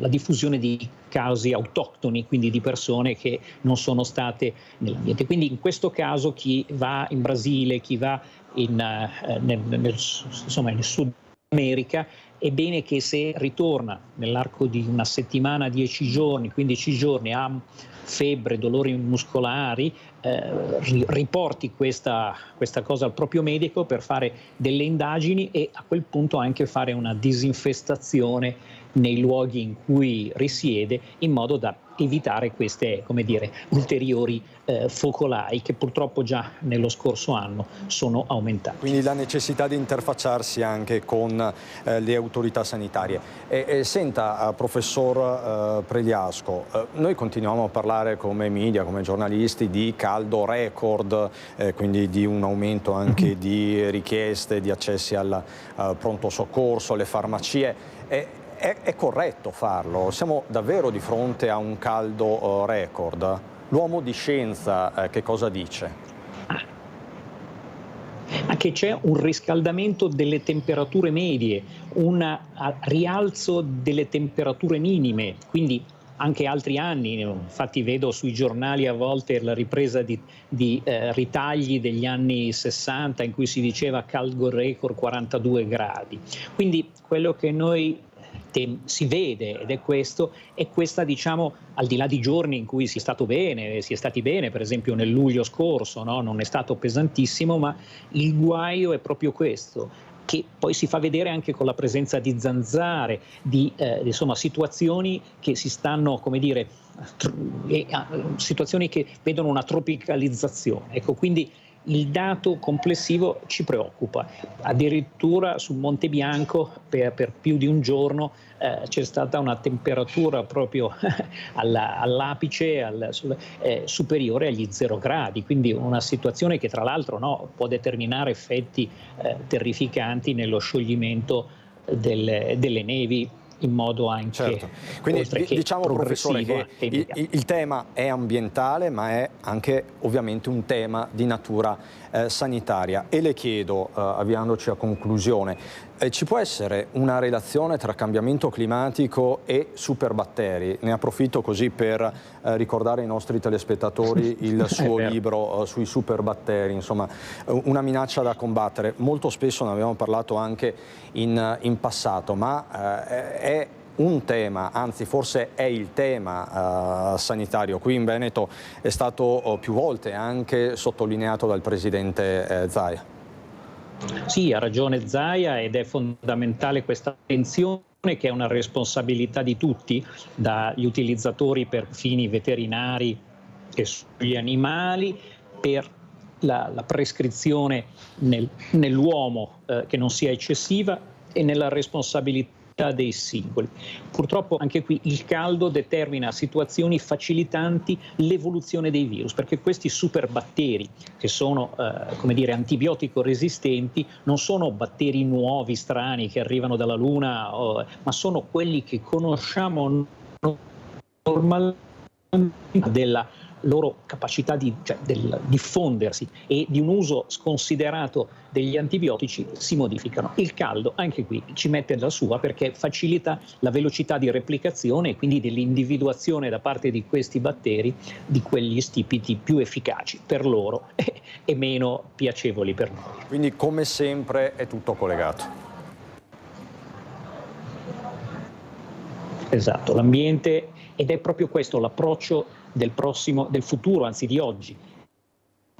Speaker 6: diffusione di casi autoctoni, quindi di persone che non sono state nell'ambiente. Quindi in questo caso chi va in Brasile, chi va nel sud America, è bene che se ritorna nell'arco di una settimana, 10 giorni, 15 giorni, ha febbre, dolori muscolari, riporti questa cosa al proprio medico per fare delle indagini e a quel punto anche fare una disinfestazione nei luoghi in cui risiede, in modo da evitare queste, come dire, ulteriori focolai che purtroppo già nello scorso anno sono aumentati.
Speaker 1: Quindi la necessità di interfacciarsi anche con le autorità sanitarie. Senta, professor Pregliasco, noi continuiamo a parlare come media, come giornalisti di caldo record, quindi di un aumento anche di richieste, di accessi al pronto soccorso, alle farmacie. È corretto farlo? Siamo davvero di fronte a un caldo record? L'uomo di scienza che cosa dice?
Speaker 6: Che c'è un riscaldamento delle temperature medie, un rialzo delle temperature minime, quindi anche altri anni, infatti vedo sui giornali a volte la ripresa di ritagli degli anni 60 in cui si diceva caldo record 42 gradi. Quindi quello che noi si vede, ed è questa, diciamo, al di là di giorni in cui si è stati bene, per esempio nel luglio scorso, no? Non è stato pesantissimo, ma il guaio è proprio questo, che poi si fa vedere anche con la presenza di zanzare, di insomma, situazioni che si stanno, come dire, situazioni che vedono una tropicalizzazione. Ecco, quindi il dato complessivo ci preoccupa. Addirittura su Monte Bianco per più di un giorno c'è stata una temperatura proprio all'apice, superiore agli 0 gradi, quindi una situazione che tra l'altro può determinare effetti terrificanti nello scioglimento delle nevi in modo anche,
Speaker 1: certo. Quindi diciamo, professore, che il tema è ambientale, ma è anche ovviamente un tema di natura sanitaria. E le chiedo, avviandoci a conclusione, ci può essere una relazione tra cambiamento climatico e superbatteri? Ne approfitto così per ricordare ai nostri telespettatori il suo libro sui superbatteri, insomma una minaccia da combattere. Molto spesso ne abbiamo parlato anche in passato, ma è un tema, anzi forse è il tema sanitario. Qui in Veneto è stato più volte anche sottolineato dal presidente Zaia.
Speaker 6: Sì, ha ragione Zaia, ed è fondamentale questa attenzione, che è una responsabilità di tutti, dagli utilizzatori per fini veterinari e sugli animali, per la prescrizione nell'uomo che non sia eccessiva, e nella responsabilità dei singoli. Purtroppo anche qui il caldo determina situazioni facilitanti l'evoluzione dei virus, perché questi superbatteri, che sono come dire, antibiotico resistenti, non sono batteri nuovi, strani, che arrivano dalla Luna, ma sono quelli che conosciamo normalmente, della loro capacità di diffondersi e di un uso sconsiderato degli antibiotici si modificano. Il caldo anche qui ci mette la sua, perché facilita la velocità di replicazione e quindi dell'individuazione da parte di questi batteri di quegli stipiti più efficaci per loro e meno piacevoli per noi.
Speaker 1: Quindi come sempre è tutto collegato.
Speaker 6: Esatto, l'ambiente, ed è proprio questo l'approccio del futuro, anzi di oggi,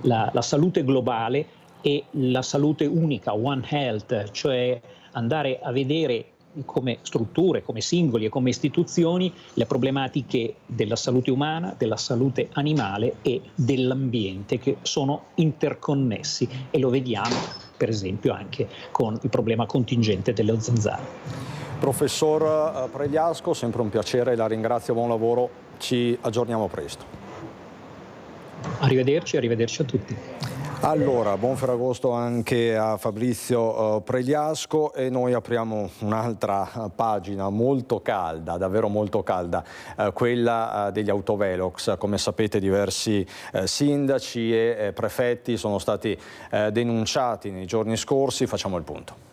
Speaker 6: la salute globale e la salute unica, One Health, cioè andare a vedere come strutture, come singoli e come istituzioni le problematiche della salute umana, della salute animale e dell'ambiente, che sono interconnessi, e lo vediamo per esempio anche con il problema contingente delle zanzare.
Speaker 1: Professor Pregliasco, sempre un piacere, la ringrazio, buon lavoro, ci aggiorniamo presto.
Speaker 6: Arrivederci a tutti.
Speaker 1: Allora, buon Ferragosto anche a Fabrizio Pregliasco, e noi apriamo un'altra pagina molto calda, davvero molto calda, quella degli autovelox. Come sapete, diversi sindaci e prefetti sono stati denunciati nei giorni scorsi. Facciamo il punto.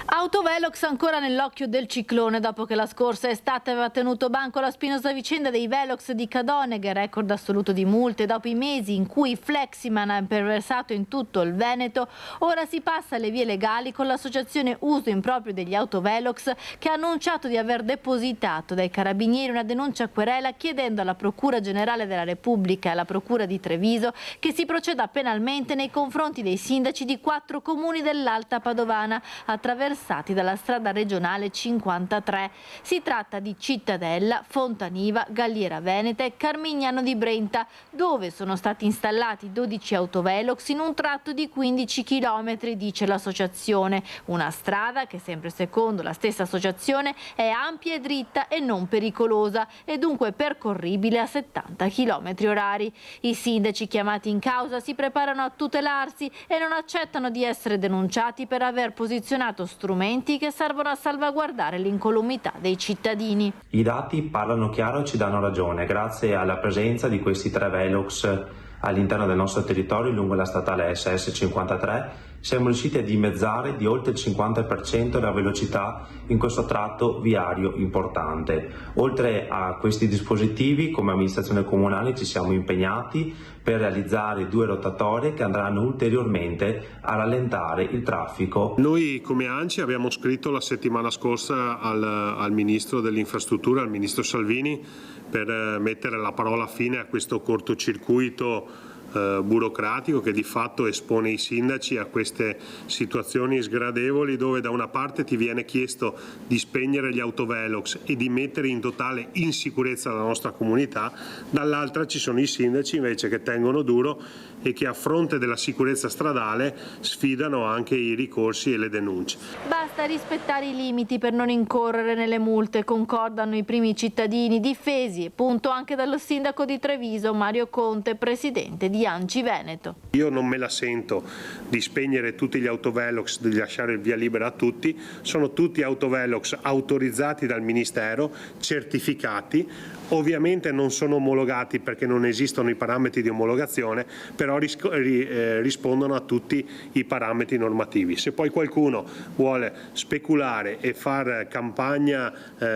Speaker 14: Autovelox ancora nell'occhio del ciclone dopo che la scorsa estate aveva tenuto banco la spinosa vicenda dei Velox di Cadoneghe, record assoluto di multe. Dopo i mesi in cui Fleximan ha imperversato in tutto il Veneto, ora si passa alle vie legali con l'associazione Uso Improprio degli Autovelox, che ha annunciato di aver depositato dai carabinieri una denuncia a querela chiedendo alla Procura Generale della Repubblica e alla Procura di Treviso che si proceda penalmente nei confronti dei sindaci di 4 comuni dell'Alta Padovana attraversati dalla strada regionale 53. Si tratta di Cittadella, Fontaniva, Galliera Veneta e Carmignano di Brenta, dove sono stati installati 12 autovelox in un tratto di 15 km, dice l'associazione. Una strada che, sempre secondo la stessa associazione, è ampia e dritta e non pericolosa e dunque percorribile a 70 km orari. I sindaci chiamati in causa si preparano a tutelarsi e non accettano di essere denunciati per aver posizionato strumenti che servono a salvaguardare l'incolumità dei cittadini.
Speaker 4: I dati parlano chiaro e ci danno ragione. Grazie alla presenza di questi 3 Velox all'interno del nostro territorio lungo la statale SS 53 siamo riusciti a dimezzare di oltre il 50% la velocità in questo tratto viario importante. Oltre a questi dispositivi, come amministrazione comunale ci siamo impegnati per realizzare 2 rotatorie che andranno ulteriormente a rallentare il traffico.
Speaker 21: Noi come ANCI abbiamo scritto la settimana scorsa al Ministro delle Infrastrutture, al Ministro Salvini, per mettere la parola fine a questo cortocircuito burocratico che di fatto espone i sindaci a queste situazioni sgradevoli, dove da una parte ti viene chiesto di spegnere gli autovelox e di mettere in totale insicurezza la nostra comunità, dall'altra ci sono i sindaci invece che tengono duro e che a fronte della sicurezza stradale sfidano anche i ricorsi e le denunce.
Speaker 14: Basta rispettare i limiti per non incorrere nelle multe, concordano i primi cittadini, difesi appunto anche dallo sindaco di Treviso Mario Conte, presidente di ANCI Veneto.
Speaker 21: Io non me la sento di spegnere tutti gli autovelox, di lasciare il via libera a tutti, sono tutti autovelox autorizzati dal Ministero, certificati, ovviamente non sono omologati perché non esistono i parametri di omologazione, però rispondono a tutti i parametri normativi. Se poi qualcuno vuole speculare e far campagna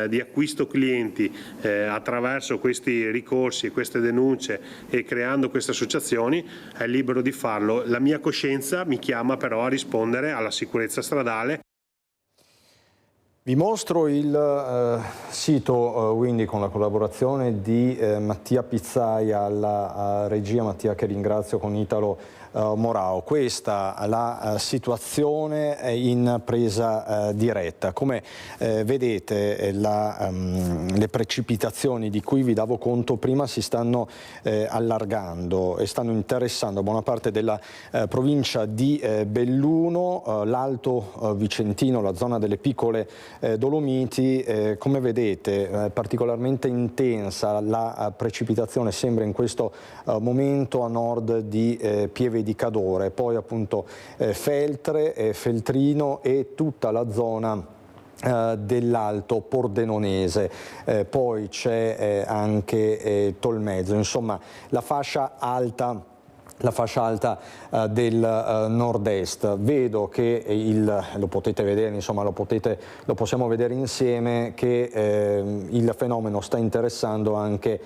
Speaker 21: di acquisto clienti attraverso questi ricorsi e queste denunce e creando queste associazioni, è libero di farlo. La mia coscienza mi chiama però a rispondere alla sicurezza stradale.
Speaker 1: Vi mostro il sito quindi con la collaborazione di Mattia Pizzaia alla regia, Mattia che ringrazio, con Italo Morao. Questa è la situazione in presa diretta. Come vedete le precipitazioni di cui vi davo conto prima si stanno allargando e stanno interessando buona parte della provincia di Belluno, l'Alto Vicentino, la zona delle piccole Dolomiti. Come vedete particolarmente intensa la precipitazione sembra in questo momento a nord di Pieve di Cadore, poi appunto Feltre, Feltrino e tutta la zona dell'Alto Pordenonese, poi c'è anche Tolmezzo, insomma la fascia alta del nord-est. Vedo che lo potete vedere, insomma lo possiamo vedere insieme, che il fenomeno sta interessando anche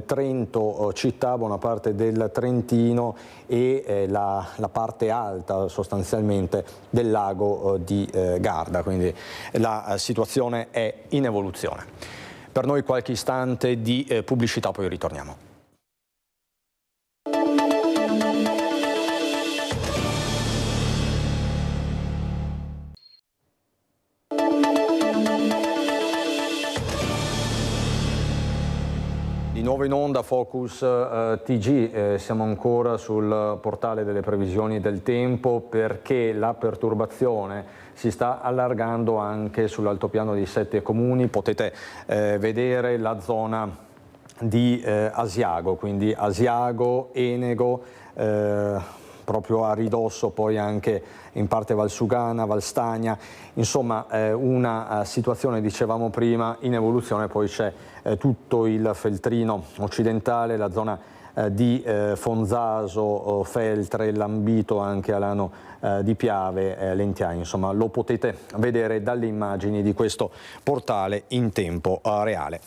Speaker 1: Trento città, buona parte del Trentino e la parte alta sostanzialmente del lago di Garda, quindi la situazione è in evoluzione. Per noi qualche istante di pubblicità, poi ritorniamo. Di nuovo in onda Focus TG, siamo ancora sul portale delle previsioni del tempo perché la perturbazione si sta allargando anche sull'altopiano dei 7 comuni. Potete vedere la zona di Asiago, quindi Asiago, Enego, proprio a ridosso poi anche in parte Valsugana, Valstagna, insomma una situazione, dicevamo prima, in evoluzione. Poi c'è tutto il Feltrino occidentale, la zona di Fonzaso, Feltre, Lambito, anche Alano di Piave, Lentiani. Insomma, lo potete vedere dalle immagini di questo portale in tempo reale.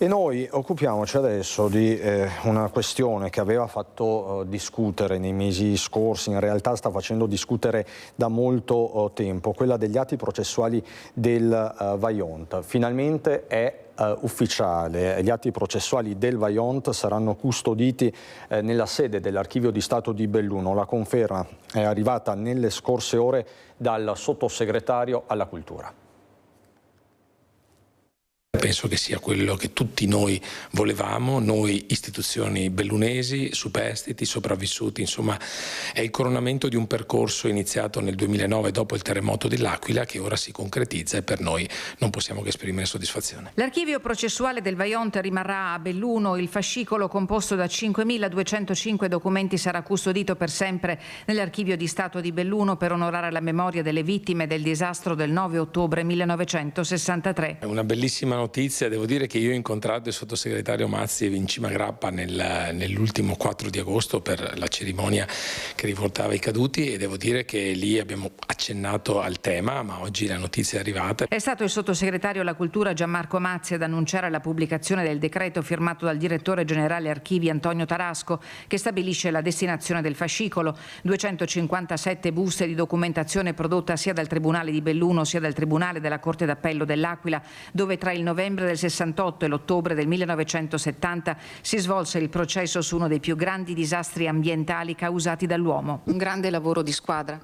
Speaker 1: E noi occupiamoci adesso di una questione che aveva fatto discutere nei mesi scorsi, in realtà sta facendo discutere da molto tempo, quella degli atti processuali del Vajont. Finalmente è ufficiale, gli atti processuali del Vajont saranno custoditi nella sede dell'Archivio di Stato di Belluno. La conferma è arrivata nelle scorse ore dal sottosegretario alla Cultura.
Speaker 7: Penso che sia quello che tutti noi volevamo, noi istituzioni bellunesi, superstiti, sopravvissuti, insomma è il coronamento di un percorso iniziato nel 2009 dopo il terremoto dell'Aquila che ora si concretizza e per noi non possiamo che esprimere soddisfazione.
Speaker 8: L'archivio processuale del Vajont rimarrà a Belluno, il fascicolo composto da 5.205 documenti sarà custodito per sempre nell'Archivio di Stato di Belluno per onorare la memoria delle vittime del disastro del 9 ottobre 1963.
Speaker 7: È una bellissima notizia, devo dire che io ho incontrato il sottosegretario Mazzi e Vincima Grappa nell'ultimo 4 di agosto per la cerimonia che riportava i caduti e devo dire che lì abbiamo accennato al tema, ma oggi la notizia è arrivata.
Speaker 8: È stato il sottosegretario alla Cultura Gianmarco Mazzi ad annunciare la pubblicazione del decreto firmato dal direttore generale Archivi Antonio Tarasco che stabilisce la destinazione del fascicolo. 257 buste di documentazione prodotta sia dal Tribunale di Belluno sia dal Tribunale della Corte d'Appello dell'Aquila, dove tra il novembre del 68 e l'ottobre del 1970 si svolse il processo su uno dei più grandi disastri ambientali causati dall'uomo. Un grande lavoro di squadra.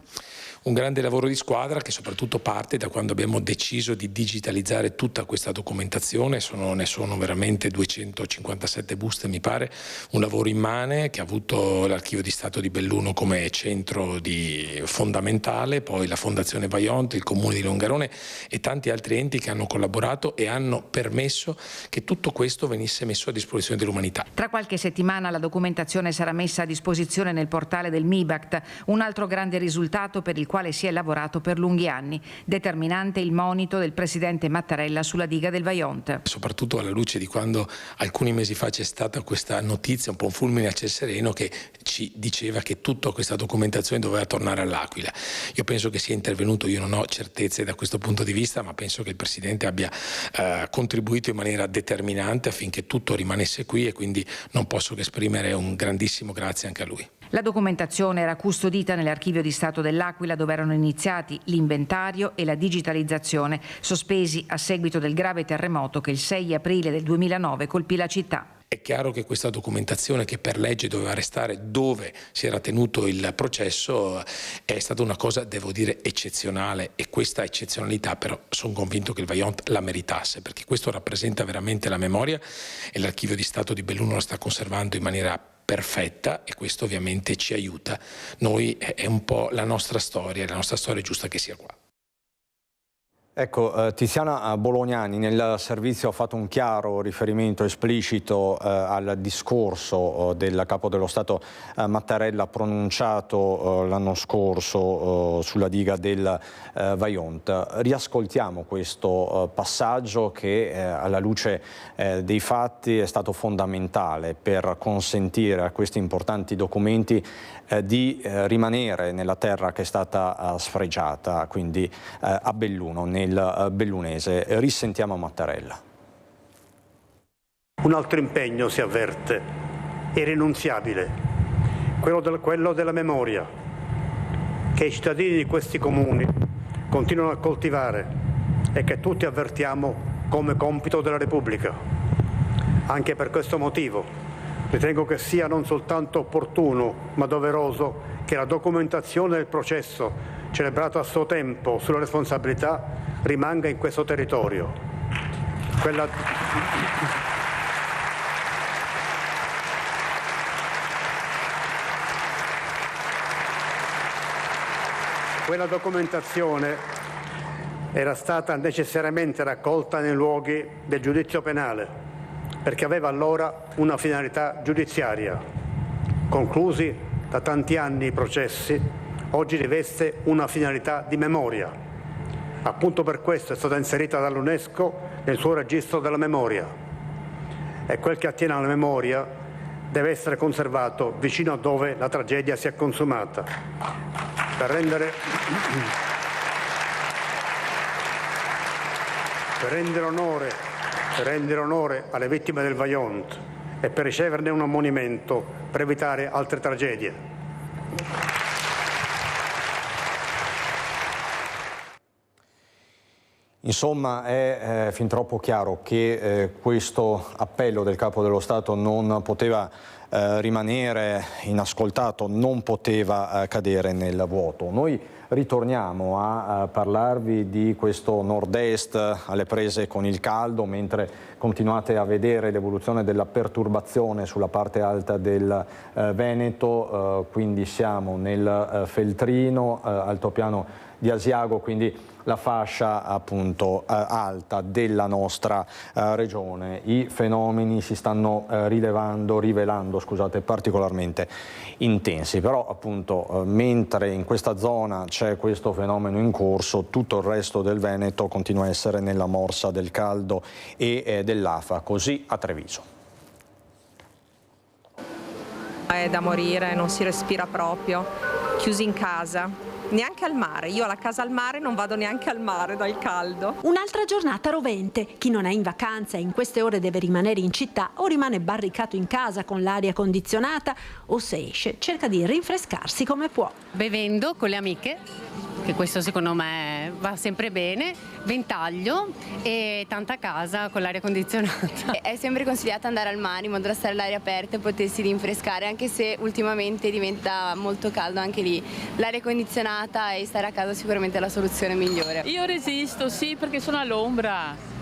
Speaker 7: Un grande lavoro di squadra che soprattutto parte da quando abbiamo deciso di digitalizzare tutta questa documentazione, ne sono veramente 257 buste mi pare, un lavoro immane che ha avuto l'Archivio di Stato di Belluno come centro fondamentale, poi la Fondazione Vajont, il Comune di Longarone e tanti altri enti che hanno collaborato e hanno permesso che tutto questo venisse messo a disposizione dell'umanità.
Speaker 8: Tra qualche settimana la documentazione sarà messa a disposizione nel portale del MIBACT, un altro grande risultato per il quale si è lavorato per lunghi anni. Determinante il monito del presidente Mattarella sulla diga del Vajont.
Speaker 7: Soprattutto alla luce di quando alcuni mesi fa c'è stata questa notizia, un po' un fulmine a ciel sereno, che ci diceva che tutta questa documentazione doveva tornare all'Aquila. Io penso che sia intervenuto, io non ho certezze da questo punto di vista, ma penso che il presidente abbia contribuito in maniera determinante affinché tutto rimanesse qui e quindi non posso che esprimere un grandissimo grazie anche a lui.
Speaker 8: La documentazione era custodita nell'Archivio di Stato dell'Aquila dove erano iniziati l'inventario e la digitalizzazione, sospesi a seguito del grave terremoto che il 6 aprile del 2009 colpì la città.
Speaker 7: È chiaro che questa documentazione che per legge doveva restare dove si era tenuto il processo è stata una cosa, devo dire, eccezionale e questa eccezionalità però sono convinto che il Vajont la meritasse perché questo rappresenta veramente la memoria e l'Archivio di Stato di Belluno la sta conservando in maniera perfetta e questo ovviamente ci aiuta. Noi è un po' la nostra storia è giusta che sia qua.
Speaker 1: Ecco, Tiziana Bolognani nel servizio ha fatto un chiaro riferimento esplicito al discorso del Capo dello Stato Mattarella pronunciato l'anno scorso sulla diga del Vajont. Riascoltiamo questo passaggio che alla luce dei fatti è stato fondamentale per consentire a questi importanti documenti di rimanere nella terra che è stata sfregiata, quindi a Belluno, nel bellunese. Risentiamo Mattarella.
Speaker 23: Un altro impegno si avverte, irrinunziabile, quello della memoria, che i cittadini di questi comuni continuano a coltivare e che tutti avvertiamo come compito della Repubblica. Anche per questo motivo ritengo che sia non soltanto opportuno ma doveroso che la documentazione del processo celebrato a suo tempo sulla responsabilità rimanga in questo territorio. Quella documentazione era stata necessariamente raccolta nei luoghi del giudizio penale perché aveva allora una finalità giudiziaria. Conclusi da tanti anni i processi, oggi riveste una finalità di memoria. Appunto per questo è stata inserita dall'UNESCO nel suo registro della memoria. E quel che attiene alla memoria deve essere conservato vicino a dove la tragedia si è consumata per rendere onore alle vittime del Vajont e per riceverne un ammonimento per evitare altre tragedie.
Speaker 1: Insomma, è fin troppo chiaro che questo appello del Capo dello Stato non poteva rimanere inascoltato, non poteva cadere nel vuoto. Noi ritorniamo a parlarvi di questo nord-est alle prese con il caldo, mentre continuate a vedere l'evoluzione della perturbazione sulla parte alta del Veneto, quindi siamo nel Feltrino, altopiano di Asiago, quindi la fascia appunto alta della nostra regione. I fenomeni si stanno rivelando particolarmente intensi, però appunto mentre in questa zona c'è questo fenomeno in corso, tutto il resto del Veneto continua a essere nella morsa del caldo e dell'afa, così a Treviso.
Speaker 10: È da morire, non si respira proprio, chiusi in casa. Neanche al mare, io alla casa al mare non vado neanche al mare dal caldo.
Speaker 20: Un'altra giornata rovente, chi non è in vacanza e in queste ore deve rimanere in città o rimane barricato in casa con l'aria condizionata o se esce cerca di rinfrescarsi come può.
Speaker 11: Bevendo con le amiche, che questo secondo me va sempre bene, ventaglio e tanta casa con l'aria condizionata.
Speaker 15: È sempre consigliato andare al mare in modo da stare all'aria aperta e potersi rinfrescare, anche se ultimamente diventa molto caldo anche lì. L'aria condizionata e stare a casa sicuramente è la soluzione migliore.
Speaker 13: Io resisto, sì, perché sono all'ombra.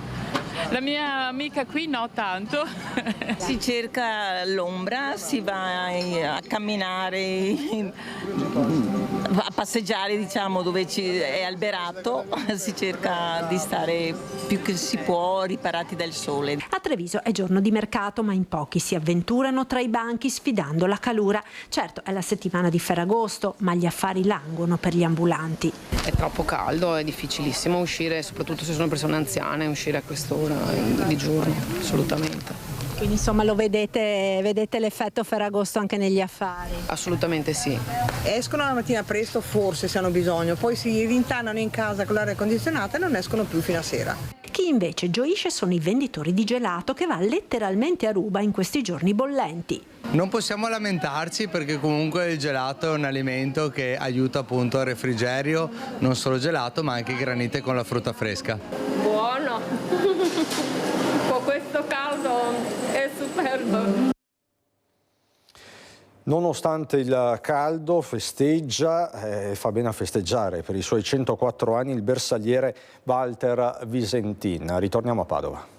Speaker 13: La mia amica qui no tanto.
Speaker 24: Si cerca l'ombra, si va a camminare, a passeggiare diciamo dove è alberato, si cerca di stare più che si può riparati dal sole.
Speaker 20: A Treviso è giorno di mercato, ma in pochi si avventurano tra i banchi sfidando la calura. Certo, è la settimana di Ferragosto, ma gli affari languono per gli ambulanti.
Speaker 25: È troppo caldo, è difficilissimo uscire, soprattutto se sono persone anziane, uscire a quest'ora di giorno, assolutamente.
Speaker 20: Quindi insomma lo vedete l'effetto Ferragosto anche negli affari?
Speaker 25: Assolutamente sì.
Speaker 17: Escono la mattina presto forse se hanno bisogno, poi si rintanano in casa con l'aria condizionata e non escono più fino a sera.
Speaker 20: Chi invece gioisce sono i venditori di gelato che va letteralmente a ruba in questi giorni bollenti.
Speaker 26: Non possiamo lamentarci perché comunque il gelato è un alimento che aiuta appunto al refrigerio, non solo gelato ma anche granite con la frutta fresca.
Speaker 13: Buono, con questo caldo è superbo.
Speaker 1: Nonostante il caldo festeggia, fa bene a festeggiare, per i suoi 104 anni il bersagliere Walter Visentin. Ritorniamo a Padova.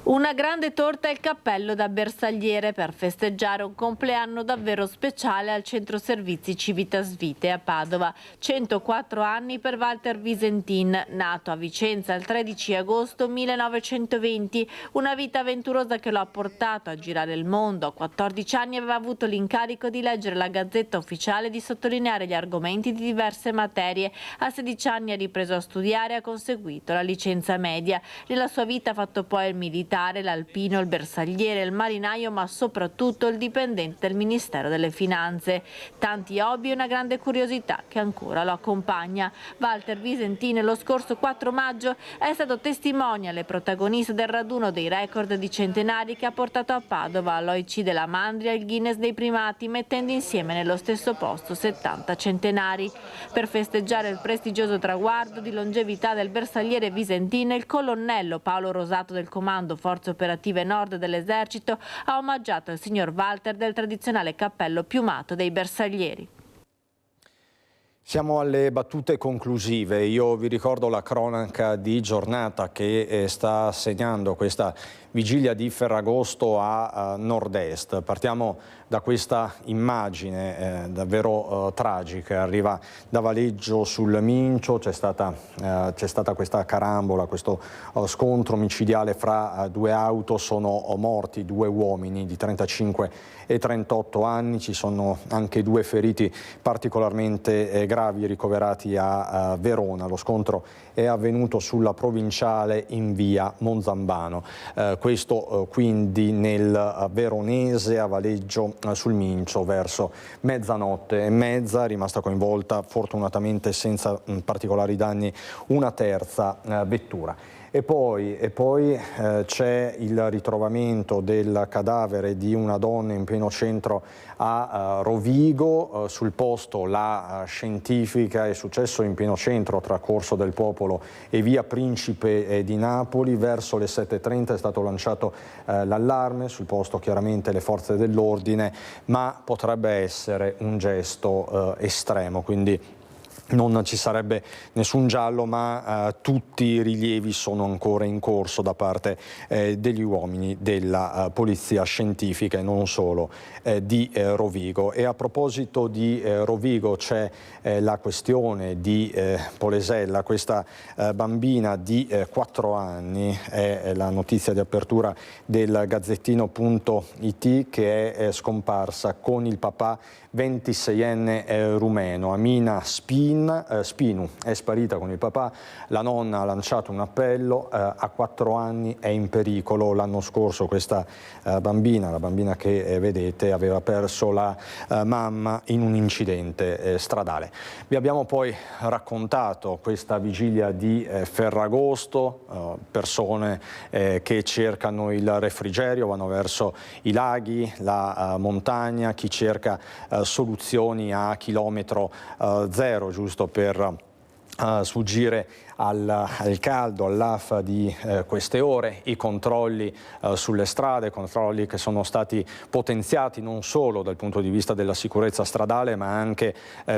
Speaker 27: Una grande torta e il cappello da bersagliere per festeggiare un compleanno davvero speciale al centro servizi Civitas Vitae a Padova. 104 anni per Walter Visentin, nato a Vicenza il 13 agosto 1920. Una vita avventurosa che lo ha portato a girare il mondo. A 14 anni aveva avuto l'incarico di leggere la Gazzetta Ufficiale e di sottolineare gli argomenti di diverse materie. A 16 anni ha ripreso a studiare e ha conseguito la licenza media. Nella sua vita ha fatto poi il militare, l'alpino, il bersagliere, il marinaio, ma soprattutto il dipendente del Ministero delle Finanze. Tanti hobby e una grande curiosità che ancora lo accompagna. Walter Visentin lo scorso 4 maggio è stato testimonial e protagonista del raduno dei record di centenari che ha portato a Padova l'OIC della Mandria e il Guinness dei primati, mettendo insieme nello stesso posto 70 centenari. Per festeggiare il prestigioso traguardo di longevità del bersagliere Visentin, il colonnello Paolo Rosato del Comando Forze Operative Nord dell'Esercito ha omaggiato il signor Walter del tradizionale cappello piumato dei bersaglieri.
Speaker 1: Siamo alle battute conclusive. Io vi ricordo la cronaca di giornata che sta segnando questa vigilia di Ferragosto a nord-est. Partiamo da questa immagine davvero tragica. Arriva da Valeggio sul Mincio, c'è stata questa carambola, questo scontro micidiale fra 2 auto. Sono morti 2 uomini di 35 e 38 anni, ci sono anche 2 feriti particolarmente gravi. gravi ricoverati a Verona. Lo scontro è avvenuto sulla provinciale in via Monzambano, questo quindi nel veronese a Valeggio sul Mincio verso mezzanotte e mezza. È rimasta coinvolta, fortunatamente senza particolari danni, una terza vettura. E poi c'è il ritrovamento del cadavere di una donna in pieno centro a Rovigo. Sul posto la scientifica. È successo in pieno centro tra Corso del Popolo e via Principe di Napoli. Verso le 7:30 è stato lanciato l'allarme, sul posto chiaramente le forze dell'ordine, ma potrebbe essere un gesto estremo, quindi non ci sarebbe nessun giallo, ma tutti i rilievi sono ancora in corso da parte degli uomini della polizia scientifica e non solo di Rovigo. E a proposito di Rovigo c'è la questione di Polesella, questa bambina di 4 anni, è la notizia di apertura del Gazzettino.it, che è scomparsa con il papà 26enne rumeno. Amina Spinu è sparita con il papà. La nonna ha lanciato un appello, a 4 anni, è in pericolo. L'anno scorso questa bambina, la bambina che vedete, aveva perso la mamma in un incidente stradale. Vi abbiamo poi raccontato questa vigilia di Ferragosto, persone che cercano il refrigerio, vanno verso i laghi, la montagna, chi cerca soluzioni a chilometro zero, giusto per sfuggire al caldo, all'afa di queste ore. I controlli sulle strade, controlli che sono stati potenziati non solo dal punto di vista della sicurezza stradale, ma anche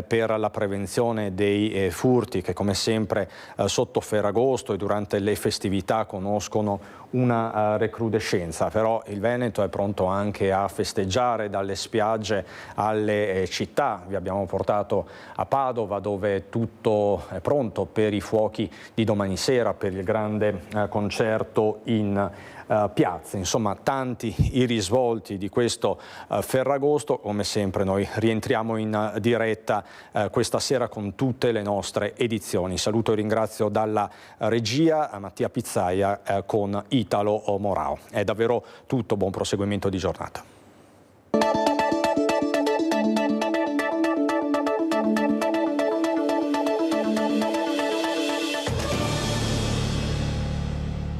Speaker 1: per la prevenzione dei furti, che come sempre sotto Ferragosto e durante le festività conoscono una recrudescenza. Però il Veneto è pronto anche a festeggiare, dalle spiagge alle città. Vi abbiamo portato a Padova, dove tutto è pronto per i fuochi di domani sera, per il grande concerto in piazza. Insomma, tanti i risvolti di questo Ferragosto. Come sempre noi rientriamo in diretta questa sera con tutte le nostre edizioni. Saluto e ringrazio dalla regia Mattia Pizzaia con Italo Morao. È davvero tutto, buon proseguimento di giornata.